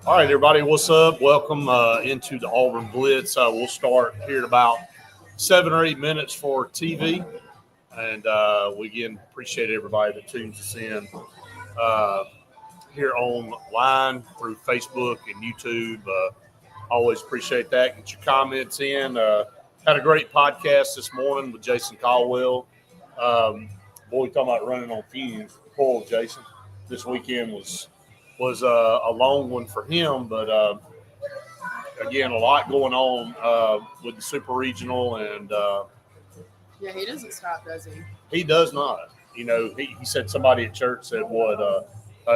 All right, everybody, what's up? Welcome into the Auburn Blitz. We'll start here in about 7 or 8 minutes for TV. And we again appreciate everybody that tunes us in uh, here online through Facebook and YouTube. Always appreciate that. Get your comments in. Had a great podcast this morning with Jason Caldwell. Um, Boy, talking about running on fumes. Poor Jason. This weekend was a long one for him, but again, a lot going on with the super regional, and Yeah, he doesn't stop, does he? he does not. He said somebody at church said, "What?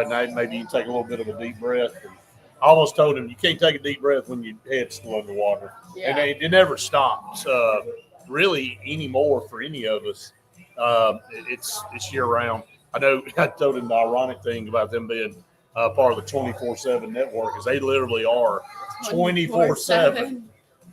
Nate, maybe you can take a little bit of a deep breath." And I almost told him you can't take a deep breath when your head's still underwater, and Yeah. it never stops really anymore for any of us. It's year round. I know. I told him the ironic thing about them being part of the 24/7 network is they literally are 24/7,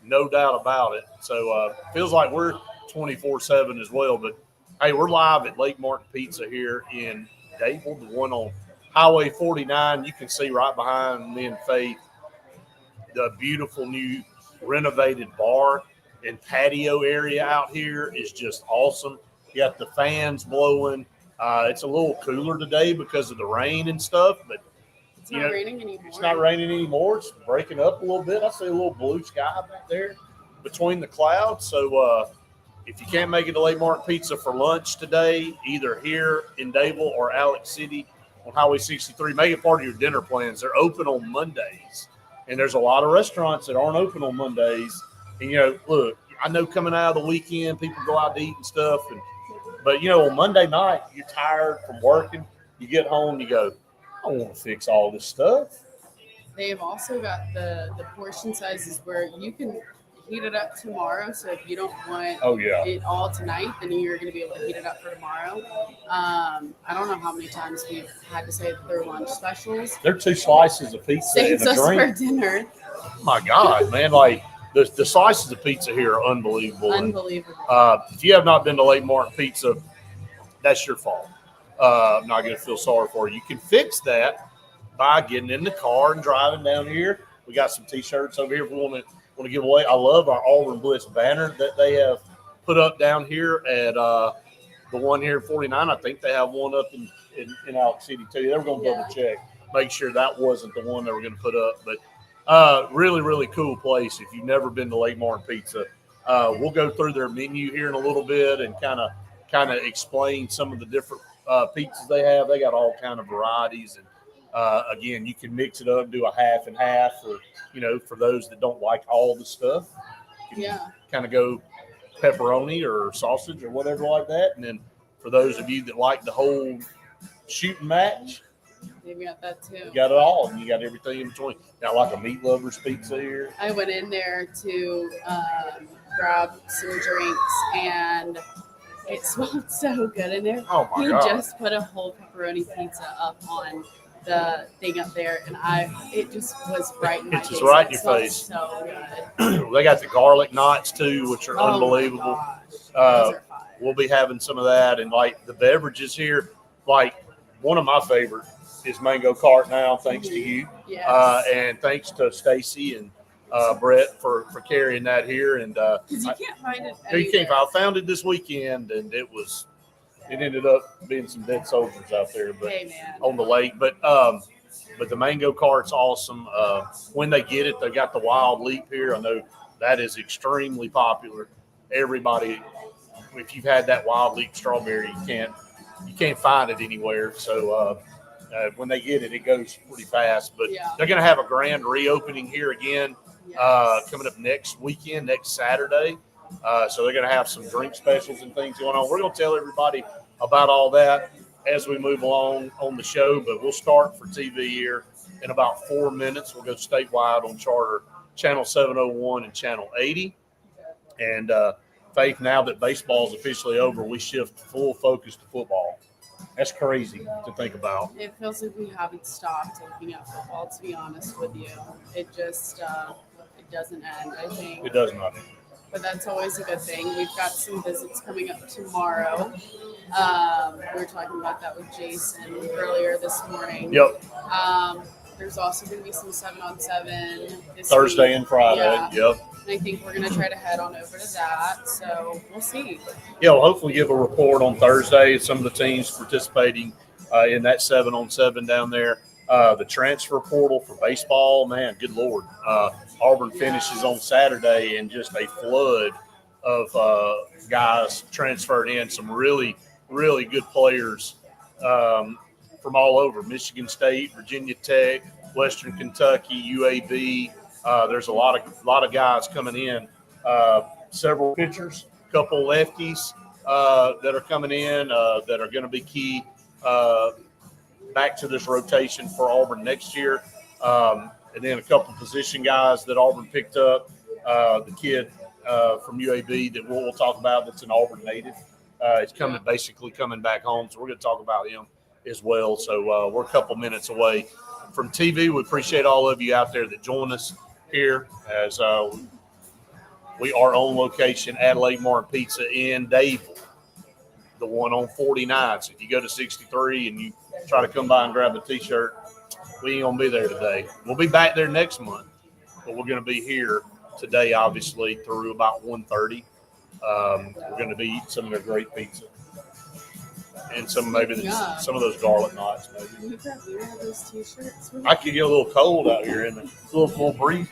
no doubt about it. So feels like we're 24/7 as well. But hey, we're live at Lake Martin Pizza here in Dable, the one on Highway 49. You can see right behind me and Faith the beautiful new renovated bar and patio area out here is just awesome. You got the fans blowing. It's a little cooler today because of the rain and stuff, but It's you not know, raining anymore. it's not raining anymore. It's breaking up a little bit. I see a little blue sky back there between the clouds. So if you can't make it to Lake Martin Pizza for lunch today, either here in Dable or Alex City on Highway 63, make it part of your dinner plans. They're open on Mondays. And there's a lot of restaurants that aren't open on Mondays. And, look, I know coming out of the weekend, people go out to eat and stuff. But, on Monday night, you're tired from working. You get home, you go, I don't want to fix all this stuff. They have also got the portion sizes where you can heat it up tomorrow. So if you don't want Oh, yeah. it all tonight, then you're going to be able to heat it up for tomorrow. I don't know how many times we've had to say that they're lunch specials. They're 2 slices of pizza Saves and a us for drink. dinner. My God, man, like the slices of pizza here are unbelievable. Unbelievable. If you have not been to Lake Martin Pizza, that's your fault. I'm not going to feel sorry for you. You can fix that by getting in the car and driving down here. We got some T-shirts over here if we want to give away. I love our Auburn Blitz banner that they have put up down here at the one here at 49. I think they have one up in Alex City too. They were going to double check, make sure that wasn't the one they were going to put up. But really, really cool place. If you've never been to Lake Martin Pizza, we'll go through their menu here in a little bit and kind of explain some of the different pizzas they have. They got all kind of varieties, and again, you can mix it up, do a half and half, or for those that don't like all the stuff, you can Yeah. kind of go pepperoni or sausage or whatever like that. And then for those of you that like the whole shooting match, They've got that too. you got it all, and you got everything in between. Got like a meat lovers pizza here. I went in there to grab some drinks, and it smelled so good in there. Oh my He God. just put a whole pepperoni pizza up on the thing up there, and it just was right in my It's face. just right in It your smelled face. So good. They got the garlic knots too, which are Oh my unbelievable. gosh. Uh, Those are fire. We'll be having some of that, and like the beverages here, like one of my favorite is Mango Cart now, thanks to you, Yes. and thanks to Stacy and Brett for carrying that here. And Because you can't find it you can't. anywhere. I found it this weekend, and it ended up being some dead soldiers out there, but Hey, man. on the lake. But the Mango Cart's awesome. When they get it, they got the Wild Leap here. I know that is extremely popular. Everybody, if you've had that Wild Leap strawberry, you can't find it anywhere. So when they get it, it goes pretty fast. But Yeah. they're going to have a grand reopening here again Yes. coming up next weekend, next Saturday. So they're going to have some drink specials and things going on. We're going to tell everybody about all that as we move along on the show, but we'll start for TV here in about 4 minutes. We'll go statewide on Charter Channel 701 and Channel 80. And Faith, now that baseball is officially over, we shift full focus to football. That's crazy to think about. It feels like we haven't stopped looking at football, to be honest with you. It just it doesn't end, I think. It does not. But that's always a good thing. We've got some visits coming up tomorrow. We were talking about that with Jason earlier this morning. Yep. There's also going to be some 7-on-7 this Thursday week. and Friday. Yeah. Yep. And I think we're going to try to head on over to that. So we'll see. Yeah, we'll hopefully give a report on Thursday. Some of the teams participating in that 7-on-7 down there. The transfer portal for baseball, man, good Lord. Auburn finishes on Saturday and just a flood of guys transferred in. Some really, really good players from all over. Michigan State, Virginia Tech, Western Kentucky, UAB. There's a lot of guys coming in. Several pitchers, couple lefties that are coming in that are going to be key back to this rotation for Auburn next year. And then a couple position guys that Auburn picked up. The kid from UAB that we'll talk about that's an Auburn native. It's basically coming back home. So we're going to talk about him as well. So we're a couple minutes away from TV. We appreciate all of you out there that join us here as we are on location at Lake Martin Pizza in Davie, the one on 49. So if you go to 63 and you try to come by and grab a T-shirt, we ain't going to be there today. We'll be back there next month, but we're going to be here today, obviously, through about 1:30. We're going to be eating some of their great pizza and some of those garlic knots, maybe. We have those T-shirts. I could get a little cold out here and a little breezy.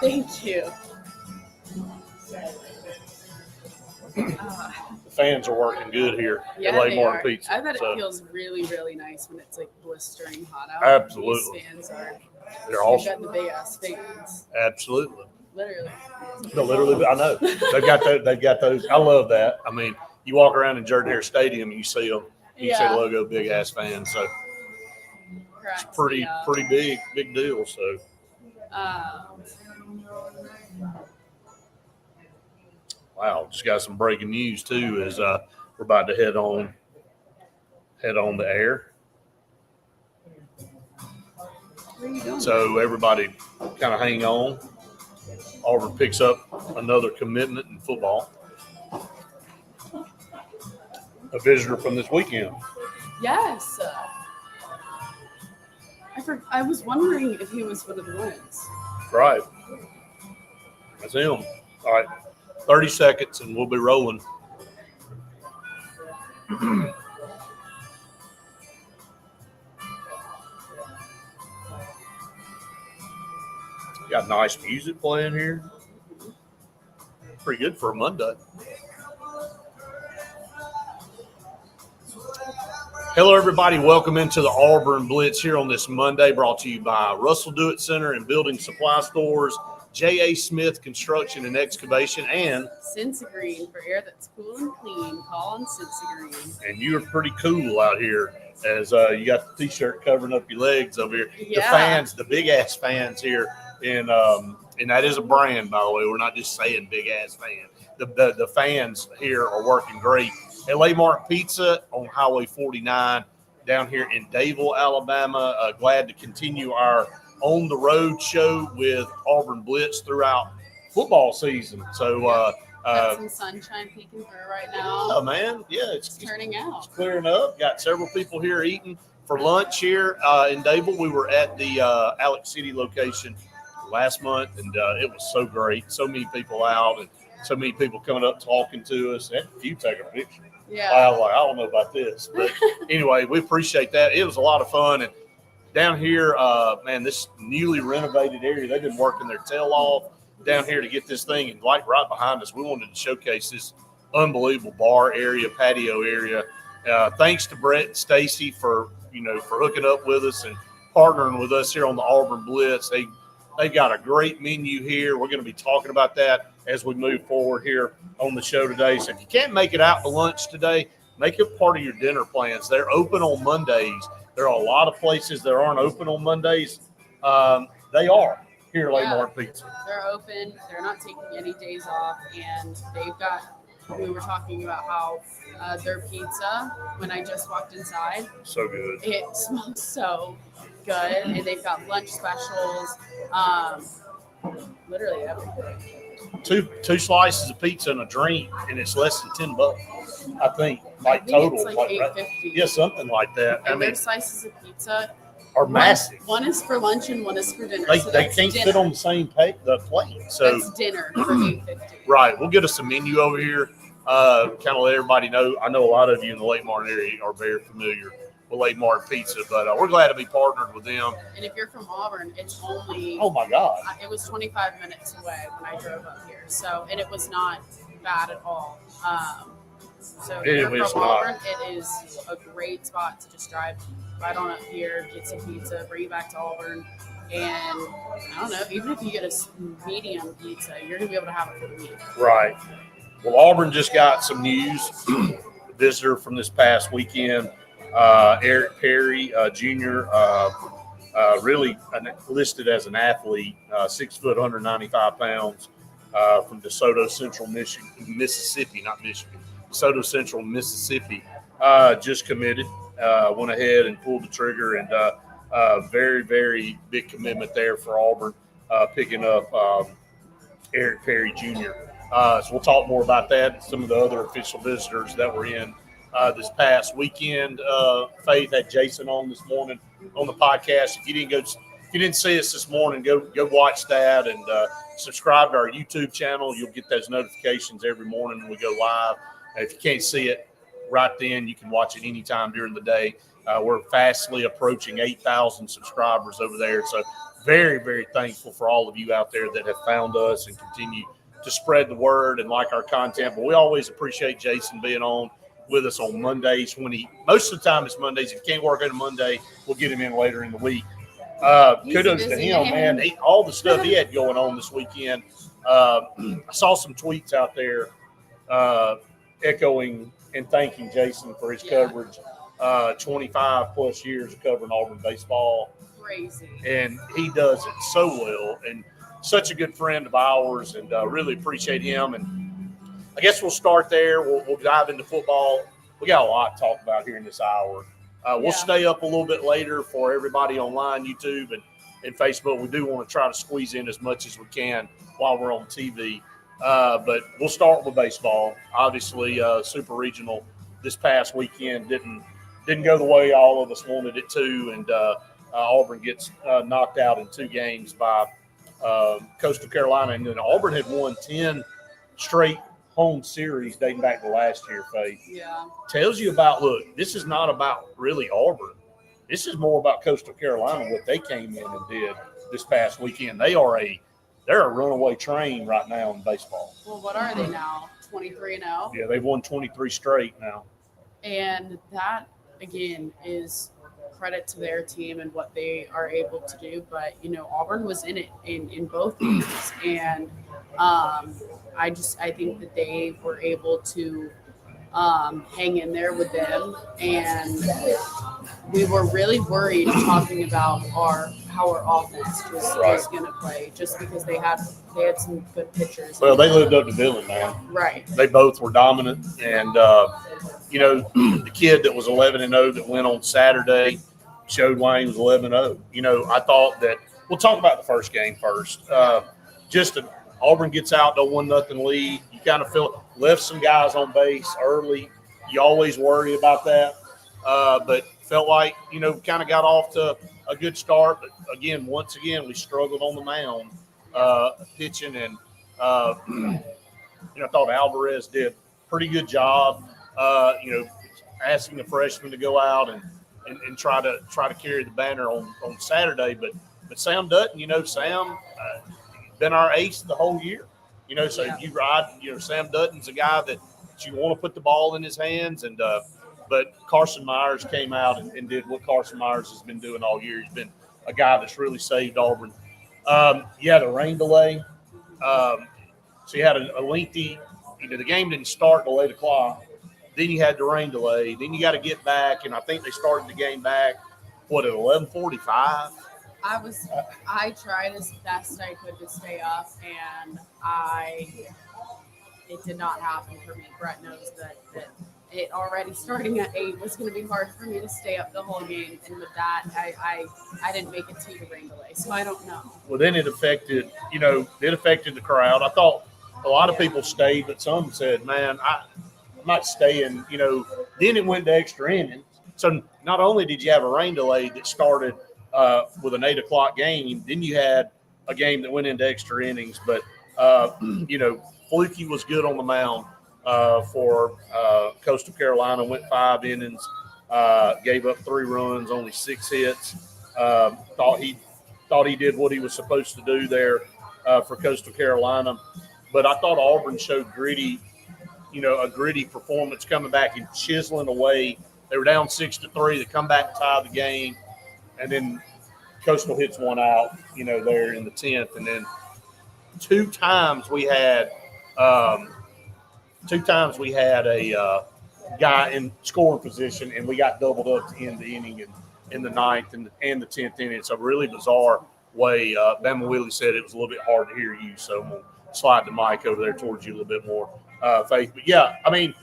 Thank you. The fans are working good here at Lake Martin Pizza. I bet it feels really, really nice when it's like blistering hot out. Absolutely. These fans They're awesome. They've got the big ass fans. Absolutely. Literally. I know. They've got those. I love that. I mean, you walk around in Jordan Hare Stadium and you see them. You see the logo, big ass fans. So it's pretty big deal. So. Wow, just got some breaking news too. As we're about to head on the air. Where are you going? So everybody, kind of hang on. Auburn picks up another commitment in football. A visitor from this weekend. Yes. I was wondering if he was one of the ones. Right. That's him. All right. 30 seconds and we'll be rolling. Got nice music playing here. Pretty good for a Monday. Hello, everybody. Welcome into the Auburn Blitz here on this Monday, brought to you by Russell Do-It Center and Building Supply Stores, J.A. Smith Construction and Excavation, and Sensigreen for air that's cool and clean. Call on Sensigreen. And you're pretty cool out here as you got the T-shirt covering up your legs over here. Yeah. The fans, the big-ass fans here, and that is a brand, by the way. We're not just saying big-ass fan. The fans here are working great. At Lake Martin Pizza on Highway 49 down here in Davie, Alabama. Glad to continue our On the Road show with Auburn Blitz throughout football season. So, got some sunshine peeking through right now. Oh, man. Yeah, it's turning out. It's clearing up. Got several people here eating for lunch here in Davie. We were at the Alex City location last month, and it was so great. So many people out and so many people coming up talking to us. And a few taking a picture. Yeah. I was like, I don't know about this. But anyway, we appreciate that. It was a lot of fun. And down here, man, this newly renovated area, they've been working their tail off down here to get this thing. And like right behind us, we wanted to showcase this unbelievable bar area, patio area. Thanks to Brett and Stacy for hooking up with us and partnering with us here on the Auburn Blitz. They've got a great menu here. We're going to be talking about that as we move forward here on the show today. So if you can't make it out to lunch today, make it part of your dinner plans. They're open on Mondays. There are a lot of places that aren't open on Mondays. They are here at Lake Martin Pizza. They're open. They're not taking any days off. And they've got, we were talking about how their pizza, when I just walked inside. So good. It smells so good. And they've got lunch specials. literally everything. Two slices of pizza and a drink, and it's less than $10, I think, I like think total. it's like right? $8.50. Yeah, something like that. And their slices of pizza are massive. One is for lunch and one is for dinner. They, so they that's can't dinner. fit on the same plate. So That's dinner for $8.50. right, we'll get us a menu over here. Kind of let everybody know. I know a lot of you in the Lake Martin area are very familiar with Lake Martin Pizza, but we're glad to be partnered with them. And if you're from Auburn, it's only oh my God, it was 25 minutes away when I drove up here. So and it was not bad at all. So if you're from Auburn, it is a great spot to just drive right on up here, get some pizza, bring it back to Auburn. And I don't know, even if you get a medium pizza, you're going to be able to have it for the week. Right. Well, Auburn just got some news. Visitor from this past weekend, Eric Perry, Jr., really listed as an athlete, 6 foot, 195 pounds, from DeSoto Central, Mississippi, not Michigan. DeSoto Central, Mississippi, just committed, went ahead and pulled the trigger, and very, very big commitment there for Auburn, picking up Eric Perry Jr. So we'll talk more about that. Some of the other official visitors that were in this past weekend. Faith had Jason on this morning on the podcast. If you didn't see us this morning, go watch that and subscribe to our YouTube channel. You'll get those notifications every morning when we go live. If you can't see it right then, you can watch it anytime during the day. We're fastly approaching 8,000 subscribers over there. So very, very thankful for all of you out there that have found us and continue to spread the word and like our content. But we always appreciate Jason being on with us on Mondays most of the time it's Mondays. If you can't work on a Monday, we'll get him in later in the week. Kudos to him, man. All the stuff he had going on this weekend. I saw some tweets out there echoing and thanking Jason for his coverage. 25 plus years of covering Auburn baseball. Crazy. And he does it so well, and such a good friend of ours, and really appreciate him. And I guess we'll start there. We'll dive into football. We got a lot to talk about here in this hour. We'll stay up a little bit later for everybody online, YouTube and Facebook. We do want to try to squeeze in as much as we can while we're on TV. But we'll start with baseball. Obviously, Super Regional this past weekend didn't go the way all of us wanted it to, and Auburn gets knocked out in 2 games by Coastal Carolina. And then Auburn had won 10 straight home series dating back to last year, Faith. Yeah. Tells you about, look, this is not about really Auburn. This is more about Coastal Carolina, what they came in and did this past weekend. They're a runaway train right now in baseball. Well, what are they now? 23-0? Yeah, they've won 23 straight now. And that, again, is credit to their team and what they are able to do. But, Auburn was in it in both games. And I think that they were able to hang in there with them. And we were really worried talking about how our offense was going to play, just because they had some good pitchers. Well, they lived up to billing, man. Right. They both were dominant. And, the kid that was 11-0 that went on Saturday showed Wayne was 11-0. I thought that – we'll talk about the first game first. Auburn gets out to a 1-0 lead. You kind of feel left some guys on base early. You always worry about that. But felt like, kind of got off to a good start. But, once again, we struggled on the mound pitching. And, I thought Alvarez did a pretty good job, asking the freshman to go out and try to carry the banner on Saturday. But Sam Dutton, Sam been our ace the whole year. So you ride, Sam Dutton's a guy that you want to put the ball in his hands. And but Carson Myers came out and did what Carson Myers has been doing all year. He's been a guy that's really saved Auburn. You had a rain delay. So you had a lengthy, the game didn't start until 8 o'clock. Then you had the rain delay. Then you got to get back. And I think they started the game back, at 11:45? I tried as best I could to stay up, and it did not happen for me. Brett knows that it already starting at 8 was going to be hard for me to stay up the whole game. And with that, I didn't make it to the rain delay, so I don't know. Well, then it affected the crowd. I thought a lot of people stayed, but some said, "Man, I'm not staying." Then it went to extra innings. So not only did you have a rain delay that started with an 8 o'clock game, then you had a game that went into extra innings. But Fluky was good on the mound for Coastal Carolina. Went 5 innings, gave up 3 runs, only 6 hits. Thought he did what he was supposed to do there for Coastal Carolina. But I thought Auburn showed a gritty performance coming back and chiseling away. They were down 6-3. They come back and tie the game, and then Coastal hits one out, there in the 10th. And then two times we had a guy in scoring position, and we got doubled up to end the inning in the 9th and the 10th inning. It's a really bizarre way. Bama Willie said it was a little bit hard to hear you, so I'm going to slide the mic over there towards you a little bit more, Faith. But, yeah, I mean,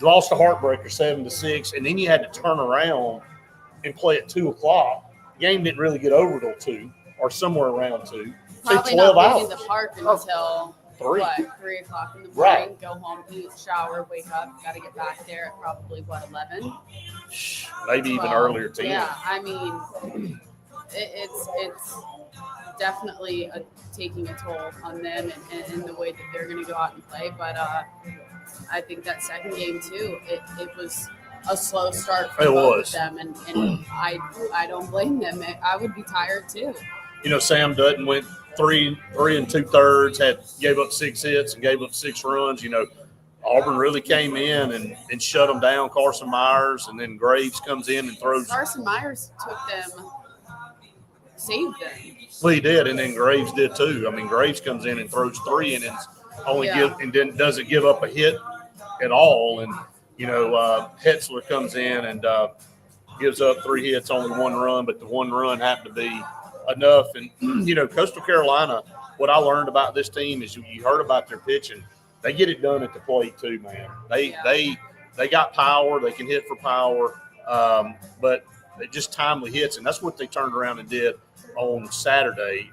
lost a heartbreaker 7-6, and then you had to turn around and play at 2 o'clock. The game didn't really get over till 2 or somewhere around 2. Probably 12 not hours. leaving the park until 3. 3 o'clock in the morning. Right. Go home, eat, shower, wake up. Got to get back there at probably 11. Maybe even 12. earlier, 10. Yeah, I mean, it's definitely taking a toll on them and the way that they're going to go out and play. But I think that second game too, it was a slow start for both of them, and I don't blame them. I would be tired too. Sam Dutton went 3 2/3, gave up 6 hits and gave up 6 runs. Auburn really came in and shut them down. Carson Myers, and then Graves comes in and throws. Carson Myers took them, saved them. Well, he did, and then Graves did too. I mean, Graves comes in and throws 3 innings, doesn't give up a hit at all. And Hetzler comes in and gives up 3 hits, only 1 run, but the 1 run happened to be enough. And Coastal Carolina, what I learned about this team is you heard about their pitching. They get it done at the plate too, man. They got power. They can hit for power, but they just timely hits, and that's what they turned around and did on Saturday.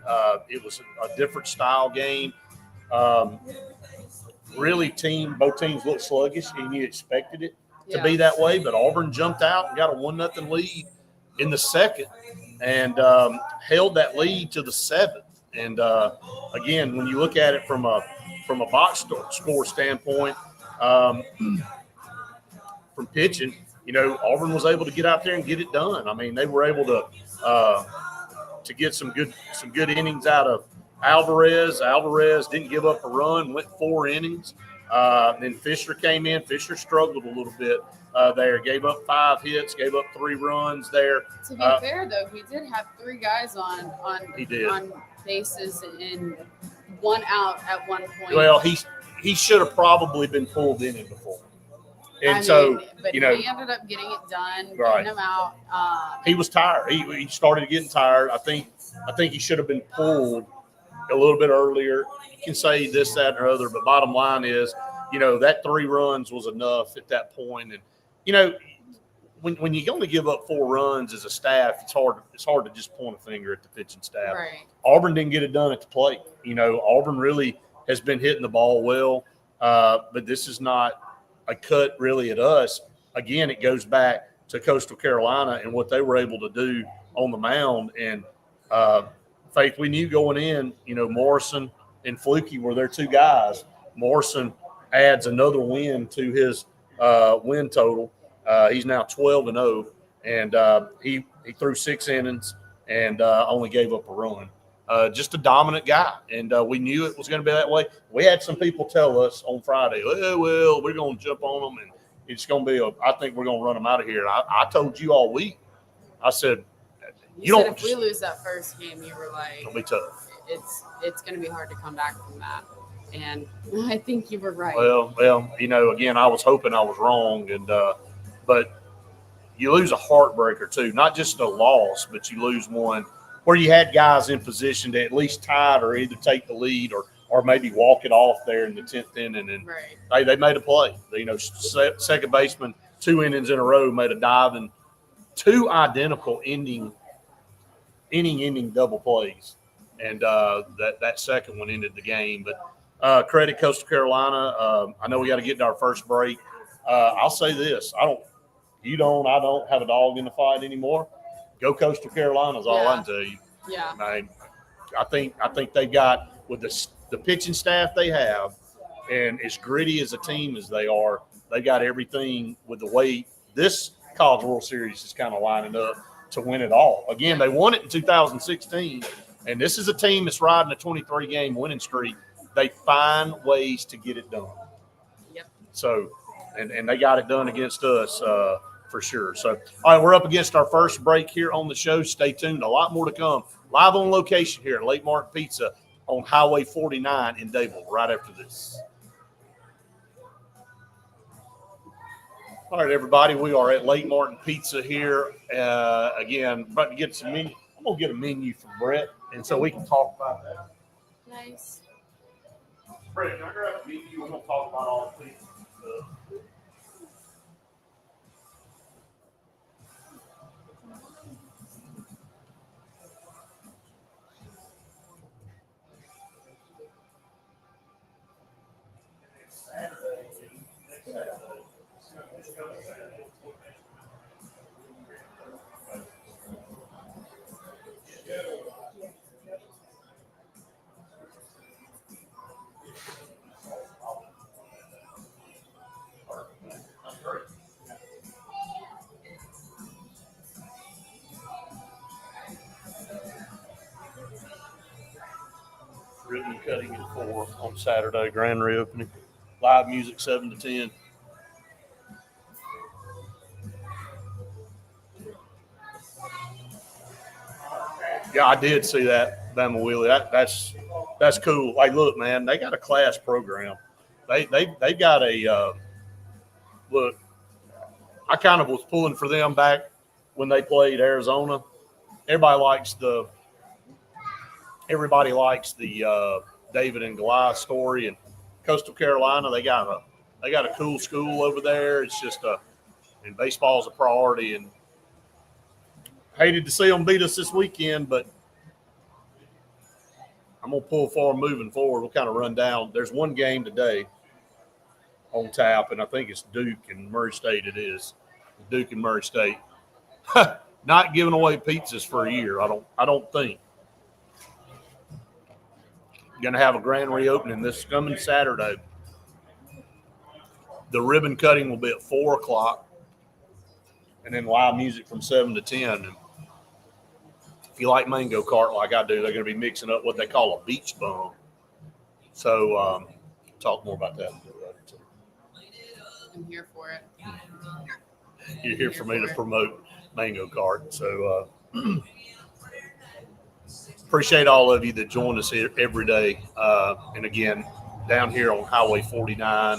It was a different style game. Really, both teams looked sluggish, and you expected it to be that way. But Auburn jumped out and got a 1-0 lead in the second, and held that lead to the 7th. And again, when you look at it from a box score standpoint, from pitching, Auburn was able to get out there and get it done. I mean, they were able to get some good innings out of Alvarez. Alvarez didn't give up a run, went 4 innings. Then Fisher came in. Fisher struggled a little bit there. Gave up 5 hits, gave up 3 runs there. To be fair, though, he did have 3 guys on bases and 1 out at one point. Well, he should have probably been pulled in it before. And but he ended up getting it done, right. getting him out. He was tired. He started getting tired. I think he should have been pulled a little bit earlier. You can say this, that, or other, but bottom line is, that 3 runs was enough at that point. And when you only give up 4 runs as a staff, it's hard to just point a finger at the pitching staff. Right. Auburn didn't get it done at the plate. Auburn really has been hitting the ball well, but this is not a cut really at us. Again, it goes back to Coastal Carolina and what they were able to do on the mound. And Faith, we knew going in, Morrison and Fluky were their 2 guys. Morrison adds another win to his win total. He's now 12-0, and he threw 6 innings and only gave up a run. Just a dominant guy, and we knew it was going to be that way. We had some people tell us on Friday, well, we're going to jump on them, and it's going to be I think we're going to run them out of here. And I told you all week, I said, if we lose that first game, you were like, it'll be tough. It's going to be hard to come back from that. And I think you were right. Well, again, I was hoping I was wrong, and but you lose a heartbreaker too, not just a loss, but you lose one where you had guys in position to at least tie it or either take the lead or or maybe walk it off there in the 10th inning. And right. they made a play. You know, second baseman, 2 innings in a row, made a dive and 2 identical inning double plays. And that second one ended the game. But credit Coastal Carolina. I know we got to get to our first break. I'll say this. I don't have a dog in the fight anymore. Go Coastal Carolina is all I can tell you. Yeah. I think they've got, with the pitching staff they have, and as gritty as a team as they are, they got everything with the way this College World Series is kind of lining up to win it all. Again, they won it in 2016, and this is a team that's riding a 23-game winning streak. They find ways to get it done. Yep. So, and they got it done against us for sure. So, all right, we're up against our first break here on the show. Stay tuned. A lot more to come. Live on location here at Lake Martin Pizza on Highway 49 in Dadeville right after this. All right, everybody, we are at Lake Martin Pizza here. Again, about to get some menu. I'm going to get a menu from Brett, and so we can talk about that. Nice. Brett, can I grab a menu? We're going to talk about all the pizza stuff. Ribbon cutting at 4 on Saturday, grand reopening. Live music 7 to 10. Yeah, I did see that, Bama Willie. That's cool. Like, look, man, they got a class program. They got a look. I kind of was pulling for them back when they played Arizona. Everybody likes the David and Goliath story, and Coastal Carolina, they got a cool school over there. It's just and baseball's a priority, and hated to see them beat us this weekend, but I'm gonna pull for them moving forward. We'll kind of run down. There's one game today on tap, and I think it's Duke and Murray State. It is Duke and Murray State. Not giving away pizzas for a year. I don't think. Going to have a grand reopening this coming Saturday. The ribbon cutting will be at 4 o'clock, and then live music from 7 to 10. And if you like Mango Cart like I do, they're going to be mixing up what they call a beach bum. So talk more about that. I'm here for it. You're here for me to promote Mango Cart. So appreciate all of you that join us here every day. And again, down here on Highway 49,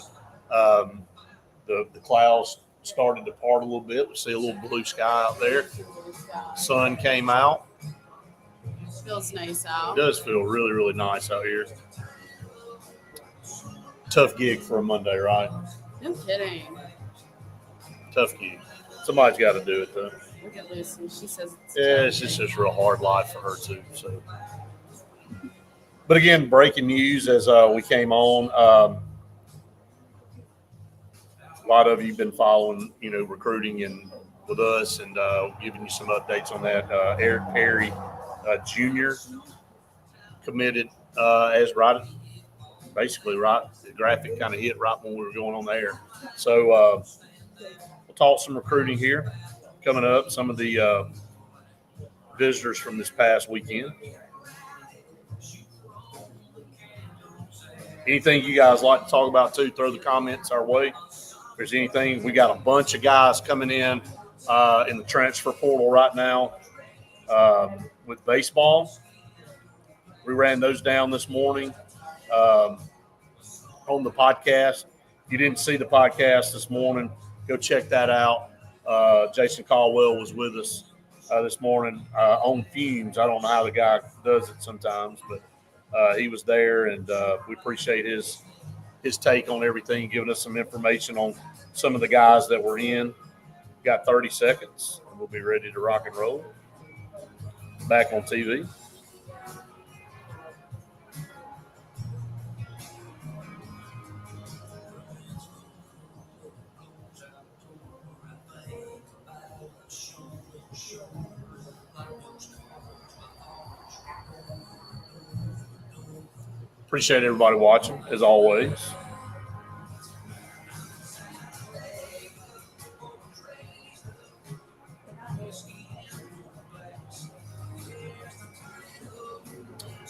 the clouds started to part a little bit. We see a little blue sky out there. Sun came out. Feels nice out. It does feel really, really nice out here. Tough gig for a Monday, right? No kidding. Tough gig. Somebody's got to do it, though. Look at Lucy. She says it's just real hard life for her, too. So, but again, breaking news as we came on. A lot of you have been following, recruiting and with us and giving you some updates on that. Eric Perry, Jr., committed as right. The graphic kind of hit right when we were going on the air. So we'll talk some recruiting here coming up. Some of the visitors from this past weekend. Anything you guys like to talk about too, throw the comments our way. If there's anything, we got a bunch of guys coming in the transfer portal right now with baseball. We ran those down this morning on the podcast. If you didn't see the podcast this morning, go check that out. Jason Caldwell was with us this morning on fumes. I don't know how the guy does it sometimes, but He was there, and we appreciate his take on everything, giving us some information on some of the guys that were in. Got 30 seconds, and we'll be ready to rock and roll. Back on TV. Appreciate everybody watching, as always.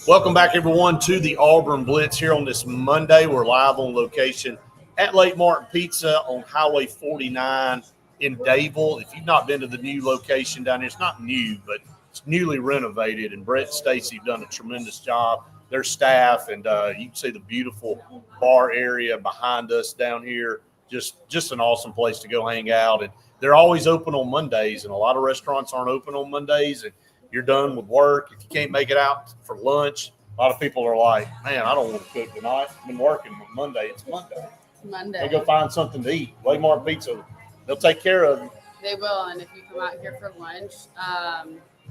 Welcome back, everyone, to the Auburn Blitz here on this Monday. We're live on location at Lake Martin Pizza on Highway 49 in Dadeville. If you've not been to the new location down here, it's not new, but it's newly renovated, and Brett and Stacy have done a tremendous job. Their staff, and you can see the beautiful bar area behind us down here. Just an awesome place to go hang out. And they're always open on Mondays, and a lot of restaurants aren't open on Mondays. And you're done with work, if you can't make it out for lunch, a lot of people are like, man, I don't want to cook tonight. I've been working on Monday. It's Monday. They go find something to eat. Lake Martin Pizza, they'll take care of you. They will, and if you come out here for lunch,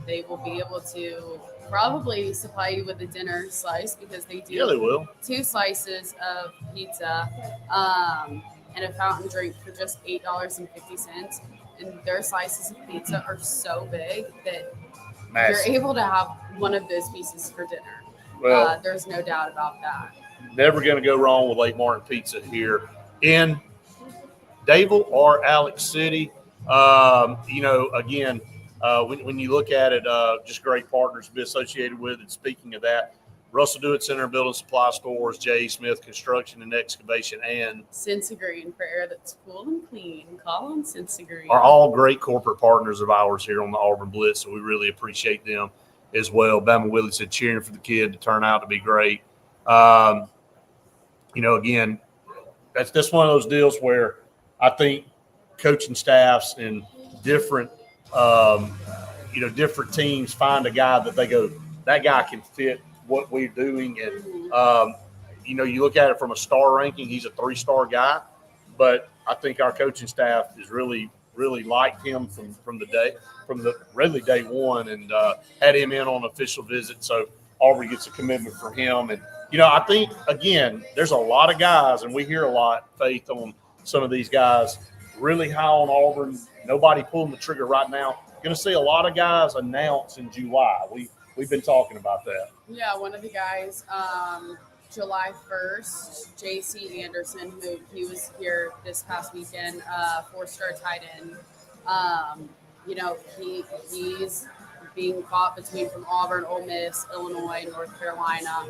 they will be able to probably supply you with a dinner slice, because they do. Yeah, they will. 2 slices of pizza and a fountain drink for just $8.50. And their slices of pizza are so big that Massive. you're able to have one of those pieces for dinner. Well, there's no doubt about that. Never going to go wrong with Lake Martin Pizza here in Dadeville or Alex City. Again, when you look at it, just great partners to be associated with. And speaking of that, Russell Dewitt Center Building Supply Stores, J. Smith Construction and Excavation, and Sensagreen for air that's cool and clean. Call them Sensagreen. are all great corporate partners of ours here on the Auburn Blitz, so we really appreciate them as well. Bama Willie said cheering for the kid to turn out to be great. Again, that's one of those deals where I think coaching staffs and different different teams find a guy that they go, that guy can fit what we're doing. And, you look at it from a star ranking, he's a 3-star guy, but I think our coaching staff is really, really liked him from really day one, and had him in on an official visit. So Auburn gets a commitment from him. And, I think, again, there's a lot of guys, and we hear a lot, Faith, on some of these guys, really high on Auburn. Nobody pulling the trigger right now. Going to see a lot of guys announce in July. We've been talking about that. Yeah, one of the guys, July 1st, J.C. Anderson, who he was here this past weekend, 4-star tight end. He's being fought between from Auburn, Ole Miss, Illinois, North Carolina.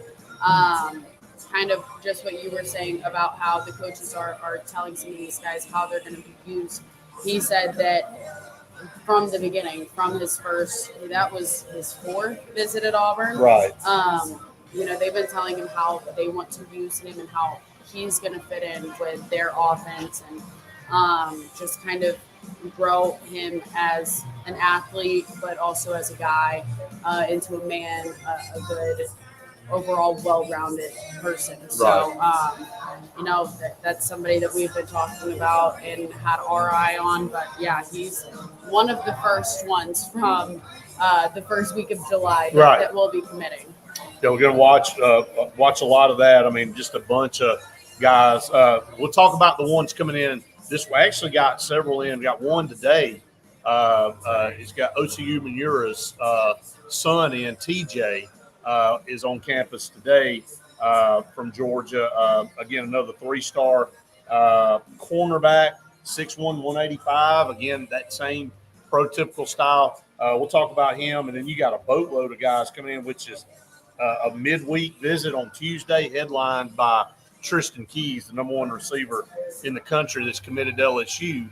Kind of just what you were saying about how the coaches are telling some of these guys how they're going to be used. He said that from the beginning, from his first, that was his 4th visit at Auburn. Right. They've been telling him how they want to use him and how he's going to fit in with their offense, and just kind of grow him as an athlete, but also as a guy, into a man, a good, overall well-rounded person. So, that's somebody that we've been talking about and had our eye on. But yeah, he's one of the first ones from the first week of July that will be committing. Yeah, we're going to watch a lot of that. I mean, just a bunch of guys. We'll talk about the ones coming in. We actually got several in. We got one today. He's got OCU Manura's son in, TJ. Is on campus today from Georgia. Again, another 3-star cornerback, 6'1", 185. Again, that same prototypical style. We'll talk about him. And then you got a boatload of guys coming in, which is a midweek visit on Tuesday, headlined by Tristan Keys, the number 1 receiver in the country that's committed to LSU.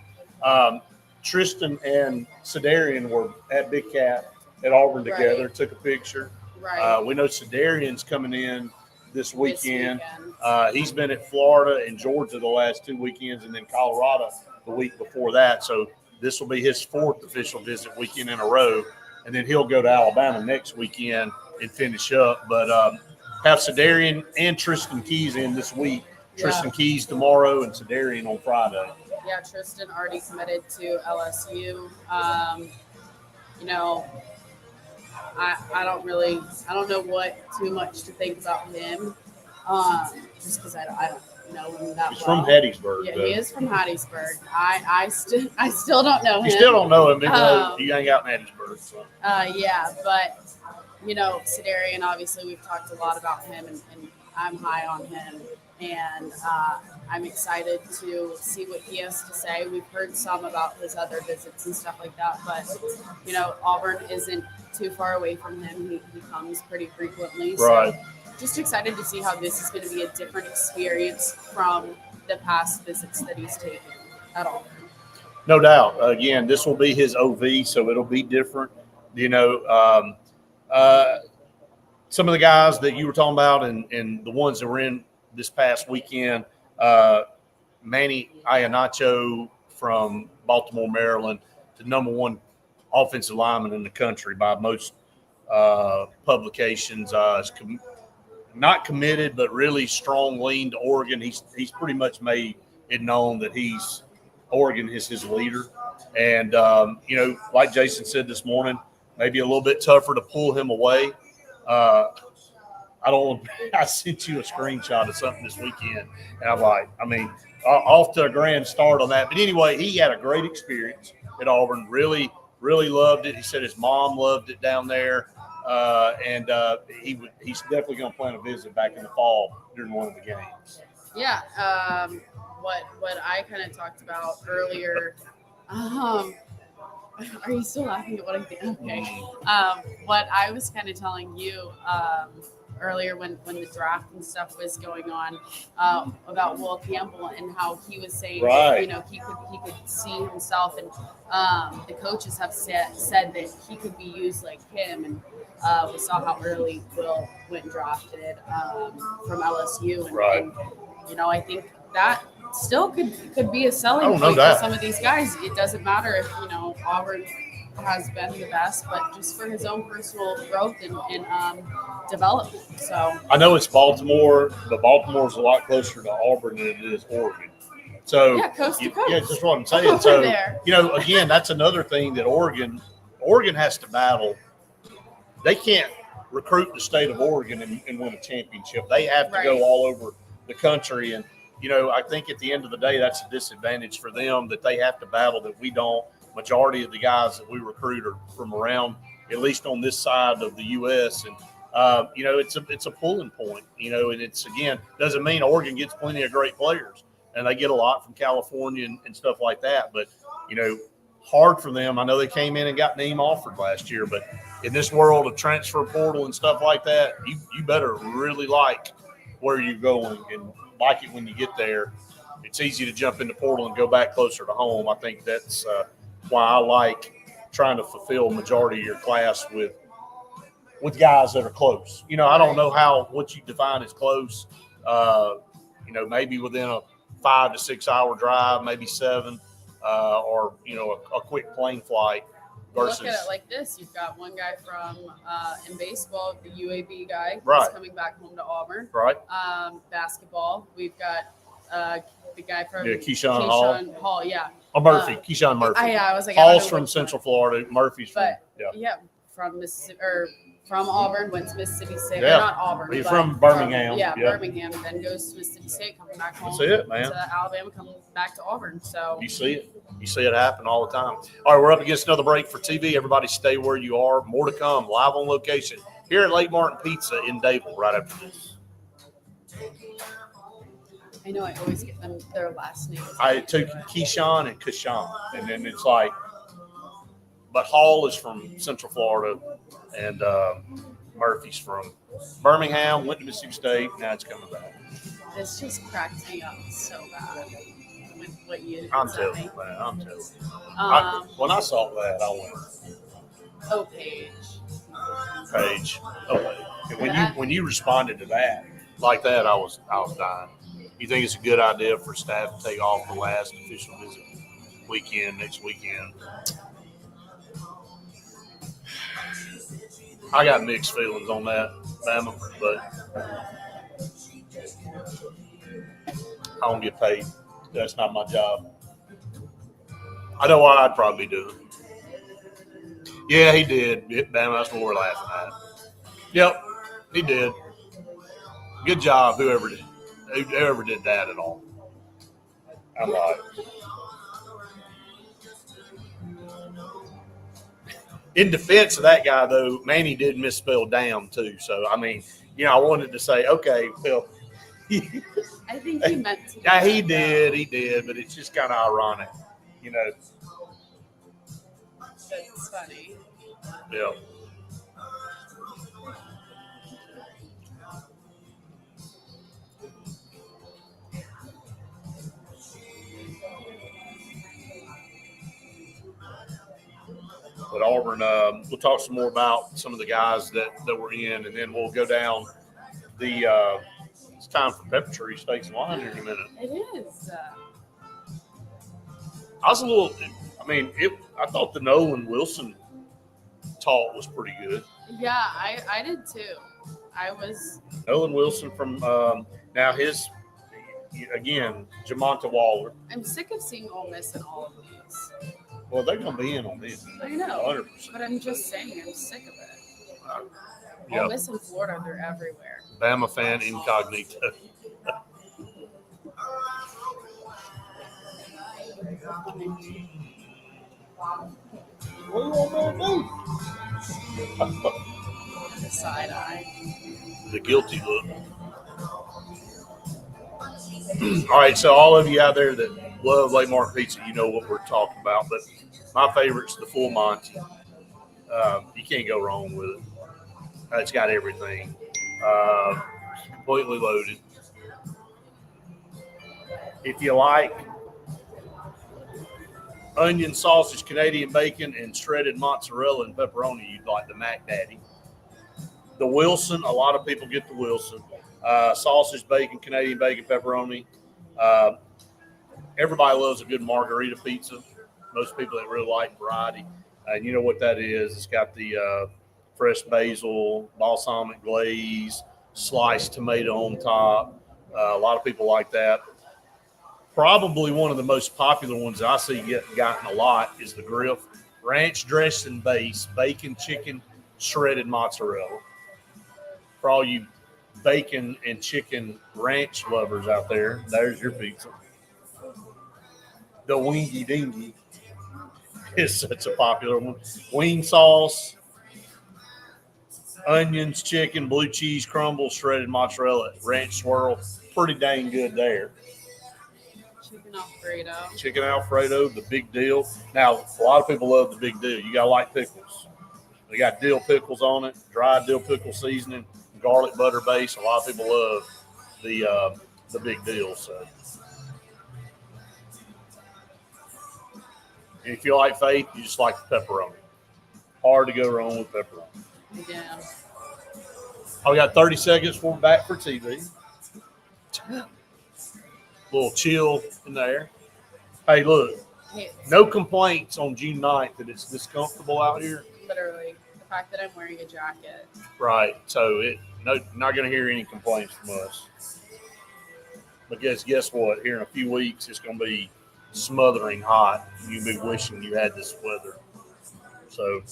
Tristan and Sedarian were at Big Cat at Auburn together, took a picture. Right. We know Sedarian's coming in this weekend. He's been at Florida and Georgia the last 2 weekends, and then Colorado the week before that. So this will be his 4th official visit weekend in a row, and then he'll go to Alabama next weekend and finish up. But have Cedarian and Tristan Keys in this week. Yeah. Tristan Keys tomorrow and Cedarian on Friday. Yeah, Tristan already committed to LSU. You know, I don't know what too much to think about him. Just because I don't know him that He's well. from Hattiesburg. Yeah, though. he is from Hattiesburg. I still don't know him. You still don't know him, even though you hang out in Hattiesburg. So. Yeah, but you know, Cedarian, obviously we've talked a lot about him, and I'm high on him, and I'm excited to see what he has to say. We've heard some about his other visits and stuff like that, but you know, Auburn isn't too far away from him. He comes pretty frequently, Right. so just excited to see how this is going to be a different experience from the past visits that he's taken at Auburn. No doubt. Again, this will be his OV, so it'll be different. You know, some of the guys that you were talking about and the ones that were in this past weekend, Manny Iannacho from Baltimore, Maryland, the number one offensive lineman in the country by most publications, is not committed, but really strong lean to Oregon. He's pretty much made it known that Oregon is his leader. And, you know, like Jason said this morning, maybe a little bit tougher to pull him away. I sent you a screenshot of something this weekend, and I'm like, off to a grand start on that. But anyway, he had a great experience at Auburn. Really, really loved it. He said his mom loved it down there, and he's definitely going to plan a visit back in the fall during one of the games. Yeah, what I kind of talked about earlier. Are you still laughing at what I think? Okay. What I was kind of telling you earlier when the draft and stuff was going on about Will Campbell and how he was saying, right. You know, he could see himself, and the coaches have said that he could be used like him, and we saw how early Will went drafted from LSU, and, right. and you know, I think that still could be a selling no point doubt. for some of these guys. It doesn't matter if, you know, Auburn has been the best, but just for his own personal growth and development. So I know it's Baltimore, but Baltimore's a lot closer to Auburn than it is Oregon. So yeah, coast to coast. Yeah, that's what I'm saying. So there. You know, again, that's another thing that Oregon has to battle. They can't recruit the state of Oregon and win a championship. They have to go all over the country. And, you know, I think at the end of the day, that's a disadvantage for them that they have to battle that we don't. Majority of the guys that we recruit are from around, at least on this side of the U.S. And, you know, it's a pulling point, you know, and it's, again, doesn't mean Oregon gets plenty of great players. And they get a lot from California and stuff like that. But, you know, hard for them. I know they came in and got Neem offered last year, but in this world of transfer portal and stuff like that, you better really like where you're going and like it when you get there. It's easy to jump in the portal and go back closer to home. I think that's why I like trying to fulfill a majority of your class with guys that are close. You know, I don't know what you define as close. You know, maybe within a 5 to 6 hour drive, maybe 7, or, you know, a quick plane flight versus. Look at it like this. You've got one guy from, in baseball, the UAB guy right. who's coming back home to Auburn. Right. Basketball, we've got the guy from Keyshawn Hall. Yeah. Oh, Murphy. Keyshawn Murphy. I was like, Hall's from Central Florida. Murphy's from, from Mississippi, or from Auburn, went to Mississippi State. Yeah. Not Auburn. He's from Birmingham. Birmingham. Then goes to Mississippi State, coming back home. That's it, man. To Alabama, coming back to Auburn. So you see it. You see it happen all the time. All right, we're up against another break for TV. Everybody stay where you are. More to come, live on location here at Lake Martin Pizza in Dayville right after this. I know I always get them their last names. I took Keyshawn and Kashawn, and then it's like, but Hall is from Central Florida, and Murphy's from Birmingham, went to Mississippi State, now it's coming back. This just cracked me up so bad with what you I'm sent telling me. you, man, I'm telling you. When I saw that, I went, oh, Paige. Oh, when you responded to that like that, I was dying. You think it's a good idea for staff to take off the last official visit weekend next weekend? I got mixed feelings on that. Bama, but I don't get paid. That's not my job. I know what I'd probably do. Yeah, he did. Bama, that's what we're laughing at. Yep, he did. Good job, whoever did that at all. I'm like, in defense of that guy, though, Manny did misspell damn, too. So, I mean, I wanted to say, okay, Phil. I think he meant to. Yeah, he did, but it's just kind of ironic, That's funny. Yeah. But Auburn, we'll talk some more about some of the guys that were in, and then we'll go down the it's time for Pepper Tree Steaks and Wine here in a minute. It is. I was a little, I thought the Nolan Wilson talk was pretty good. Yeah, I did too. I was. Nolan Wilson from, now his, again, Jamonta Waller. I'm sick of seeing Ole Miss in all of these. Well, they're going to be in on this. I know. 100%. But I'm just saying, I'm sick of it. Yeah. Ole Miss in Florida, they're everywhere. Bama fan incognito. What do you want me to do? The side eye. The guilty look. All right, so all of you out there that love Lake Martin Pizza, you know what we're talking about. But my favorite's the Full Monty. You can't go wrong with it. It's got everything. Completely loaded. If you like onion, sausage, Canadian bacon, and shredded mozzarella and pepperoni, you'd like the Mac Daddy. The Wilson, a lot of people get the Wilson. Sausage, bacon, Canadian bacon, pepperoni. Everybody loves a good margarita pizza. Most people that really like variety. And you know what that is. It's got the fresh basil, balsamic glaze, sliced tomato on top. A lot of people like that. Probably one of the most popular ones I see gotten a lot is the Griff. Ranch dressing base, bacon, chicken, shredded mozzarella. For all you bacon and chicken ranch lovers out there, there's your pizza. The Wingy Dingy is such a popular one. Wing sauce, onions, chicken, blue cheese crumble, shredded mozzarella, ranch swirl. Pretty dang good there. Chicken Alfredo. Chicken Alfredo, the big deal. Now, a lot of people love the big deal. You got to like pickles. They got dill pickles on it, dried dill pickle seasoning, garlic butter base. A lot of people love the big deal. So, and if you like Faith, you just like the pepperoni. Hard to go wrong with pepperoni. Yeah. We got 30 seconds for back for TV. Little chill in there. Hey, look, no complaints on June 9th that it's this comfortable out here. Literally, the fact that I'm wearing a jacket. Right. So not going to hear any complaints from us. But guess what? Here in a few weeks, it's going to be smothering hot. You'll be wishing you had this weather. So,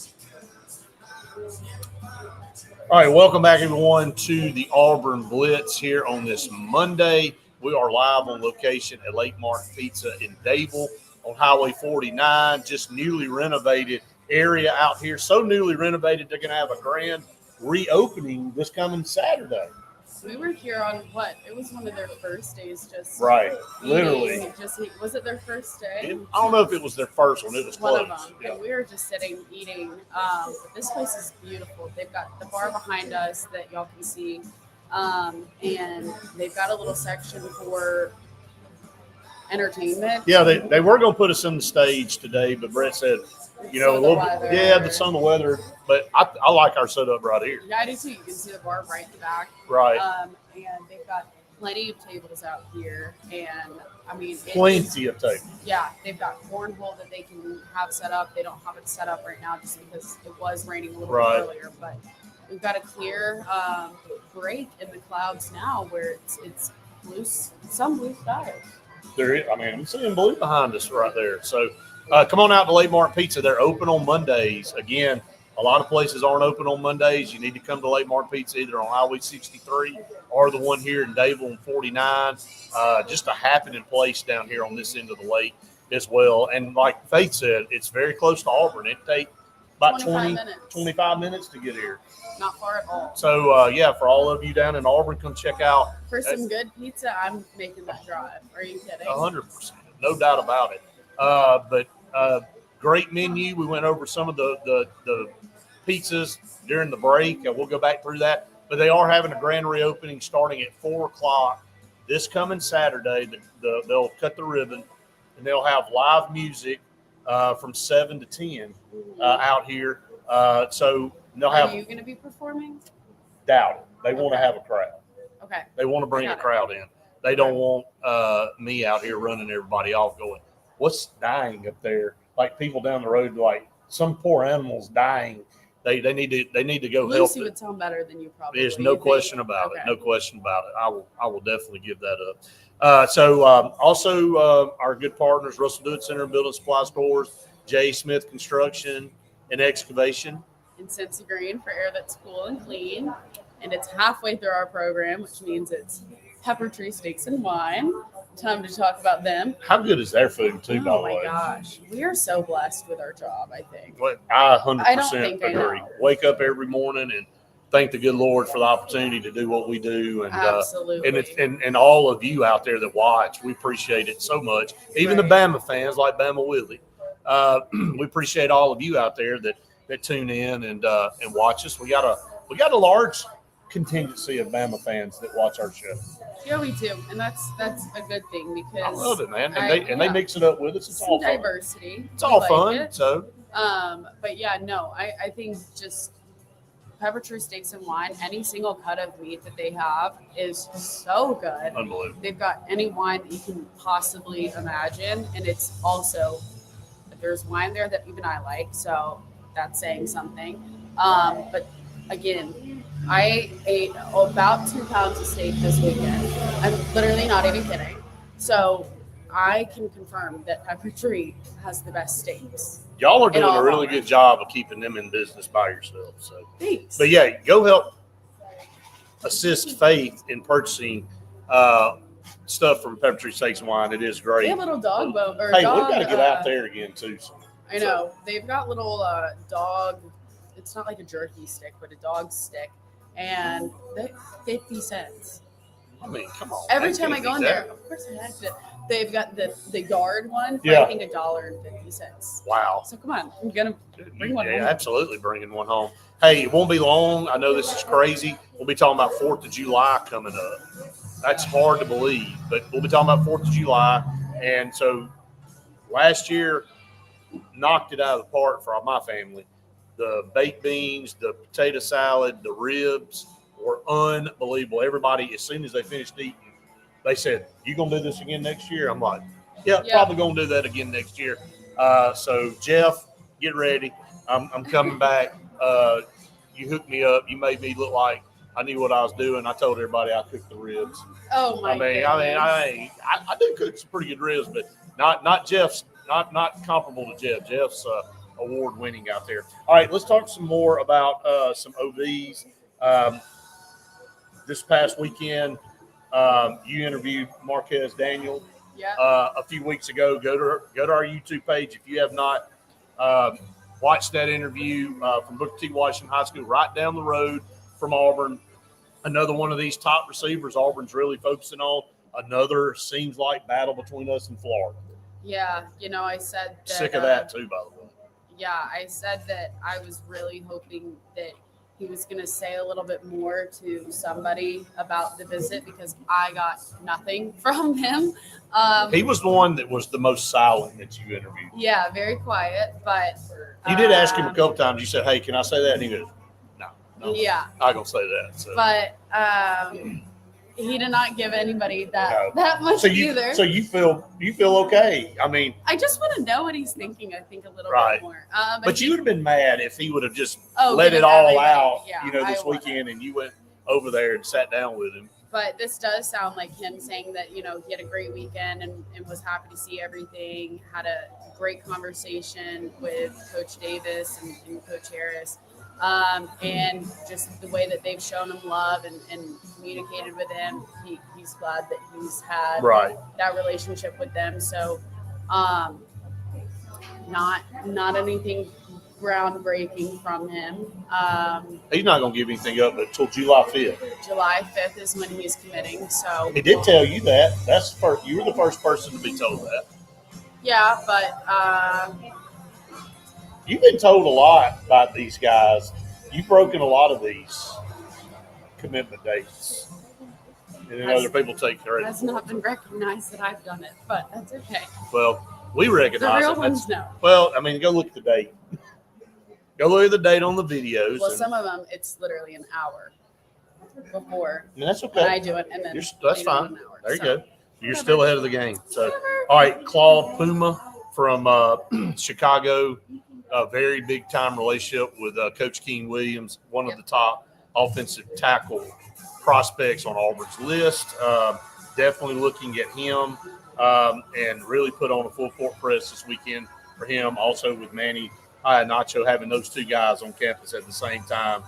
all right, welcome back, everyone, to the Auburn Blitz here on this Monday. We are live on location at Lake Martin Pizza in Dable on Highway 49, just newly renovated area out here. So newly renovated, they're going to have a grand reopening this coming Saturday. We were here on what? It was one of their first days, just right, eating, literally. Was it their first day? I don't know if it was their first one. It was one close. of them. Yeah. And we were just sitting eating. This place is beautiful. They've got the bar behind us that y'all can see, and they've got a little section for entertainment. Yeah, they were going to put us on the stage today, but Brett said, a little bit. Yeah, the sun, the weather. But I like our setup right here. Yeah, I do too. You can see the bar right in the back. Right. And they've got plenty of tables out here. And I mean, plenty of tables. Yeah, they've got cornhole that they can have set up. They don't have it set up right now just because it was raining a little bit earlier. But we've got a clear break in the clouds now where it's blue, some blue skies. There is, I mean, I'm seeing blue behind us right there. So come on out to Lake Martin Pizza. They're open on Mondays. Again, a lot of places aren't open on Mondays. You need to come to Lake Martin Pizza either on Highway 63 or the one here in Dayville on 49. Just a happening place down here on this end of the lake as well. And like Faith said, it's very close to Auburn. It takes about 25 minutes to get here. Not far at all. So, yeah, for all of you down in Auburn, come check out. For some good pizza, I'm making that drive. Are you kidding? 100%. No doubt about it. But great menu. We went over some of the pizzas during the break. We'll go back through that. But they are having a grand reopening starting at 4 o'clock this coming Saturday. They'll cut the ribbon, and they'll have live music from 7 to 10 out here. So they'll have. Are you going to be performing? Doubt it. They want to have a crowd. Okay. They want to bring a crowd in. They don't want me out here running everybody off going, what's dying up there? Like people down the road, like some poor animal's dying. They need to go help. Lucy would sound better than you probably. There's no question about it. No question about it. I will definitely give that up. Also our good partners, Russell Dewitt Center Building Supply Stores, J. Smith Construction and Excavation. In Cincy Green for air that's cool and clean. And it's halfway through our program, which means it's Pepper Tree Steaks and Wine. Time to talk about them. How good is their food, too, by the way? Oh, my gosh. We are so blessed with our job, I think. Well, I 100% agree. Wake up every morning and thank the good Lord for the opportunity to do what we do. And, absolutely. And all of you out there that watch, we appreciate it so much. Even the Bama fans like Bama Willie. We appreciate all of you out there that tune in and watch us. We got a large contingency of Bama fans that watch our show. Yeah, we do, and that's a good thing because I love it, man. And they mix it up with us. It's some all fun. diversity. It's all fun. So, but yeah, no, I think just Pepper Tree Steaks and Wine. Any single cut of meat that they have is so good. Unbelievable. They've got any wine that you can possibly imagine, and it's also there's wine there that even I like, so that's saying something. But again, I ate about 2 pounds of steak this weekend. I'm literally not even kidding. So I can confirm that Pepper Tree has the best steaks. Y'all are doing a really good job of keeping them in business by yourself. So, thanks. But yeah, go help assist Faith in purchasing stuff from Pepper Tree Steaks and Wine. It is great. They have little dog boat. Hey, we've got to get out there again too. So. I know. They've got little dog. It's not like a jerky stick, but a dog stick. And they're 50 cents. I mean, come on. Every time I go in there, of course I have to. They've got the yard one for I think $1.50. Wow. So come on, I'm gonna bring one home. Absolutely bringing one home. Hey, it won't be long. I know this is crazy. We'll be talking about 4th of July coming up. That's hard to believe, but we'll be talking about 4th of July. And so last year knocked it out of the park for my family. The baked beans, the potato salad, the ribs were unbelievable. Everybody, as soon as they finished eating, they said, "You gonna do this again next year?" I'm like, yeah. Probably gonna do that again next year. So Jeff, get ready. I'm coming back. You hooked me up. You made me look like I knew what I was doing. I told everybody I cooked the ribs. Oh my! I do cook some pretty good ribs, but not Jeff's. Not comparable to Jeff. Jeff's award-winning out there. All right, let's talk some more about some OVs. This past weekend, you interviewed Marquez Daniel a few weeks ago. Go to our YouTube page if you have not watched that interview from Booker T. Washington High School, right down the road from Auburn. Another one of these top receivers Auburn's really focusing on. Another seems like battle between us and Florida. Yeah, I said that. Sick of that too, by the way. Yeah, I said that I was really hoping that he was going to say a little bit more to somebody about the visit because I got nothing from him. He was the one that was the most silent that you interviewed. Yeah, very quiet, but you did ask him a couple times. You said, "Hey, can I say that?" And he goes, "No, yeah, I'm not gonna say that." So. But he did not give anybody No. that much So you either. so you feel okay. I mean, I just want to know what he's thinking. I think a little Right. bit more. but you would have been mad if he would have just Oh, let it given all everything. out, Yeah, this I would've. weekend, and you went over there and sat down with him. But this does sound like him saying that, he had a great weekend and was happy to see everything, had a great conversation with Coach Davis and Coach Harris. And just the way that they've shown him love and communicated with him, he's glad that he's had Right. that relationship with them. So not anything groundbreaking from him. He's not going to give anything up until July 5th. July 5th is when he's committing. So He did tell you that. That's first. You were the first person to be told that. yeah, but You've been told a lot about these guys. You've broken a lot of these commitment dates, and then other people take it credit. has not been recognized that I've done it, but that's okay. Well, we The recognize real it. ones know. Well, I mean, go look at the date. Go look at the date on the videos. Well, and, some of them it's literally an hour before, and that's and I okay. do it, and then That's they do it fine. in an hour. There you So, go. You're whatever. still ahead of the game. So, Whatever. all right, Claude Puma from Chicago, a very big time relationship with Coach King Williams, one of the top offensive tackle prospects on Auburn's list. Definitely looking at him and really put on a full court press this weekend for him. Also with Manny Nacho, having those two guys on campus at the same time.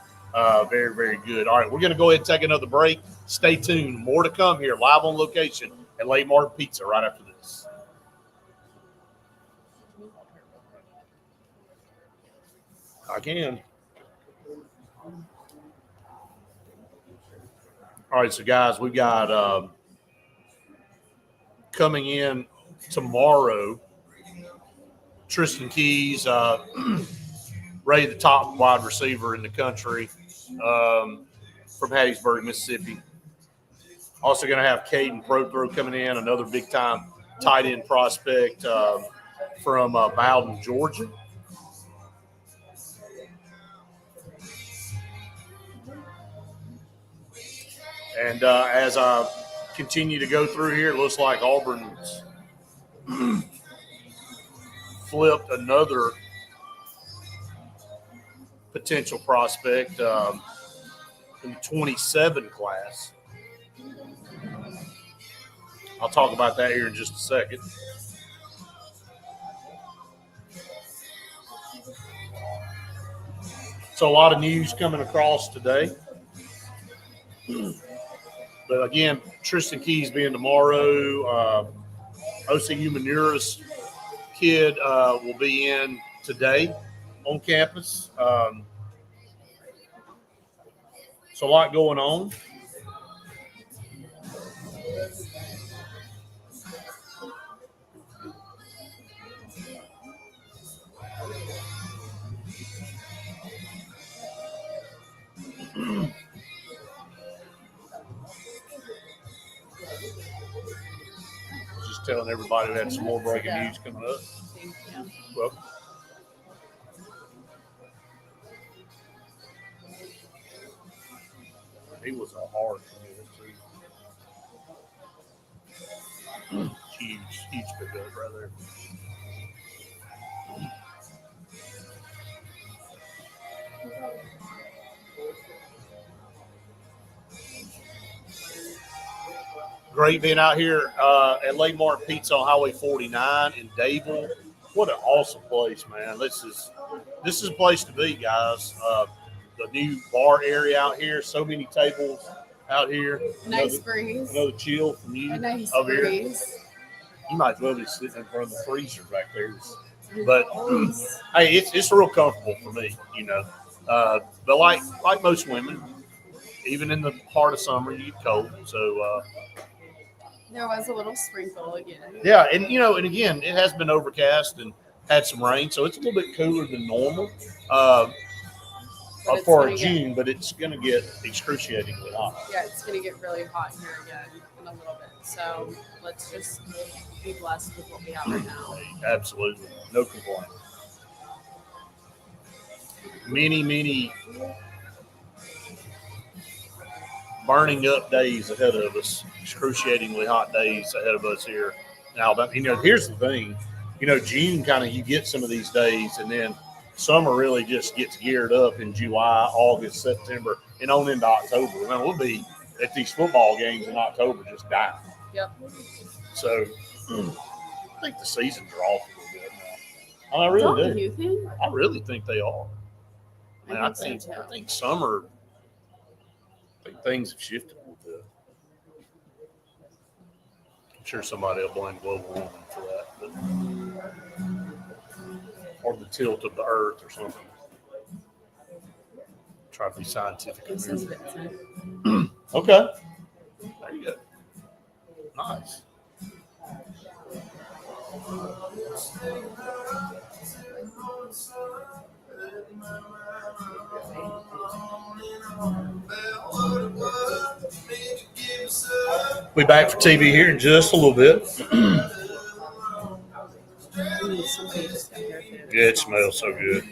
Very, very good. All right, we're going to go ahead and take another break. Stay tuned. More to come here live on location at Lake Martin Pizza right after this. I can. All right, so guys, we got coming in tomorrow, Tristan Keys, rated the top wide receiver in the country from Hattiesburg, Mississippi. Also going to have Caden Prothrow coming in, another big-time tight end prospect from Bowden, Georgia. And as I continue to go through here, it looks like Auburn's flipped another potential prospect in the 27 class. I'll talk about that here in just a second. So a lot of news coming across today. But again, Tristan Keys being tomorrow, OCU Manura's kid will be in today on campus. So a lot going on. Just telling everybody we had some more breaking news coming up. Thank you. Well, he was a hard too. Huge pickup right there. Great being out here at Lake Martin Pizza on Highway 49 in Dayville. What an awesome place, man! This is a place to be, guys. The new bar area out here, so many tables out here. Nice breeze. Another chill from you A nice over here. breeze. You might as well be sitting in front of the freezer back there. But hey, it's real comfortable for me, But like most women, even in the heart of summer, you get cold. So There was a little sprinkle again. yeah, and and again, it has been overcast and had some rain, so it's a little bit cooler than normal But it's for gonna June. But it's going to get excruciatingly hot. Yeah, it's going to get really hot here again in a little bit. So let's just be blessed with what we have right now. Absolutely, no complaint. Many burning up days ahead of us, excruciatingly hot days ahead of us here in Alabama. Here's the thing. June kind of you get some of these days, and then summer really just gets geared up in July, August, September, and on into October. We'll be at these football games in October just dying. Yep. So I think the seasons are off a little bit now. I really Don't do. you think? I really think they are. I think summer. I think things have shifted a little bit. I'm sure somebody will blame global warming for that, or the tilt of the Earth or something. Try to be scientific. This is it. Okay. There you go. Nice. We back for TV here in just a little bit. Yeah, it smells so good.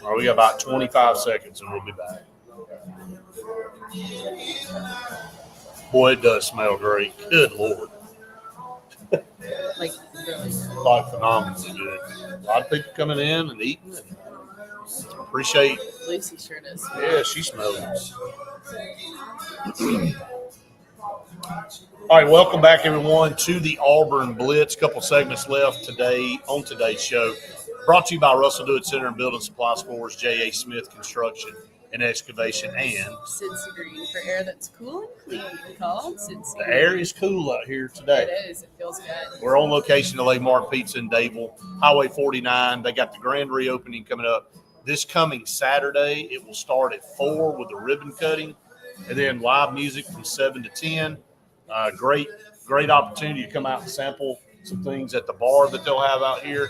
All right, we got about 25 seconds and we'll be back. Boy, it does smell great. Good Lord. Like, really good. Like phenomenally good. A lot of people coming in and eating. And appreciate. Lucy sure does. Yeah, she smells it. All right, welcome back, everyone, to the Auburn Blitz. Couple segments left today on today's show. Brought to you by Russell Dewitt Center and Building Supply Stores, J.A. Smith Construction and Excavation, and Cincy Green for air that's cool and clean. Called Cincy. The air is cool out here today. It is. It feels good. We're on location at Martin Pizza in Dadeville, Highway 49. They got the grand reopening coming up this coming Saturday. It will start at 4 with the ribbon cutting, and then live music from 7 to 10. Great opportunity to come out and sample some things at the bar that they'll have out here.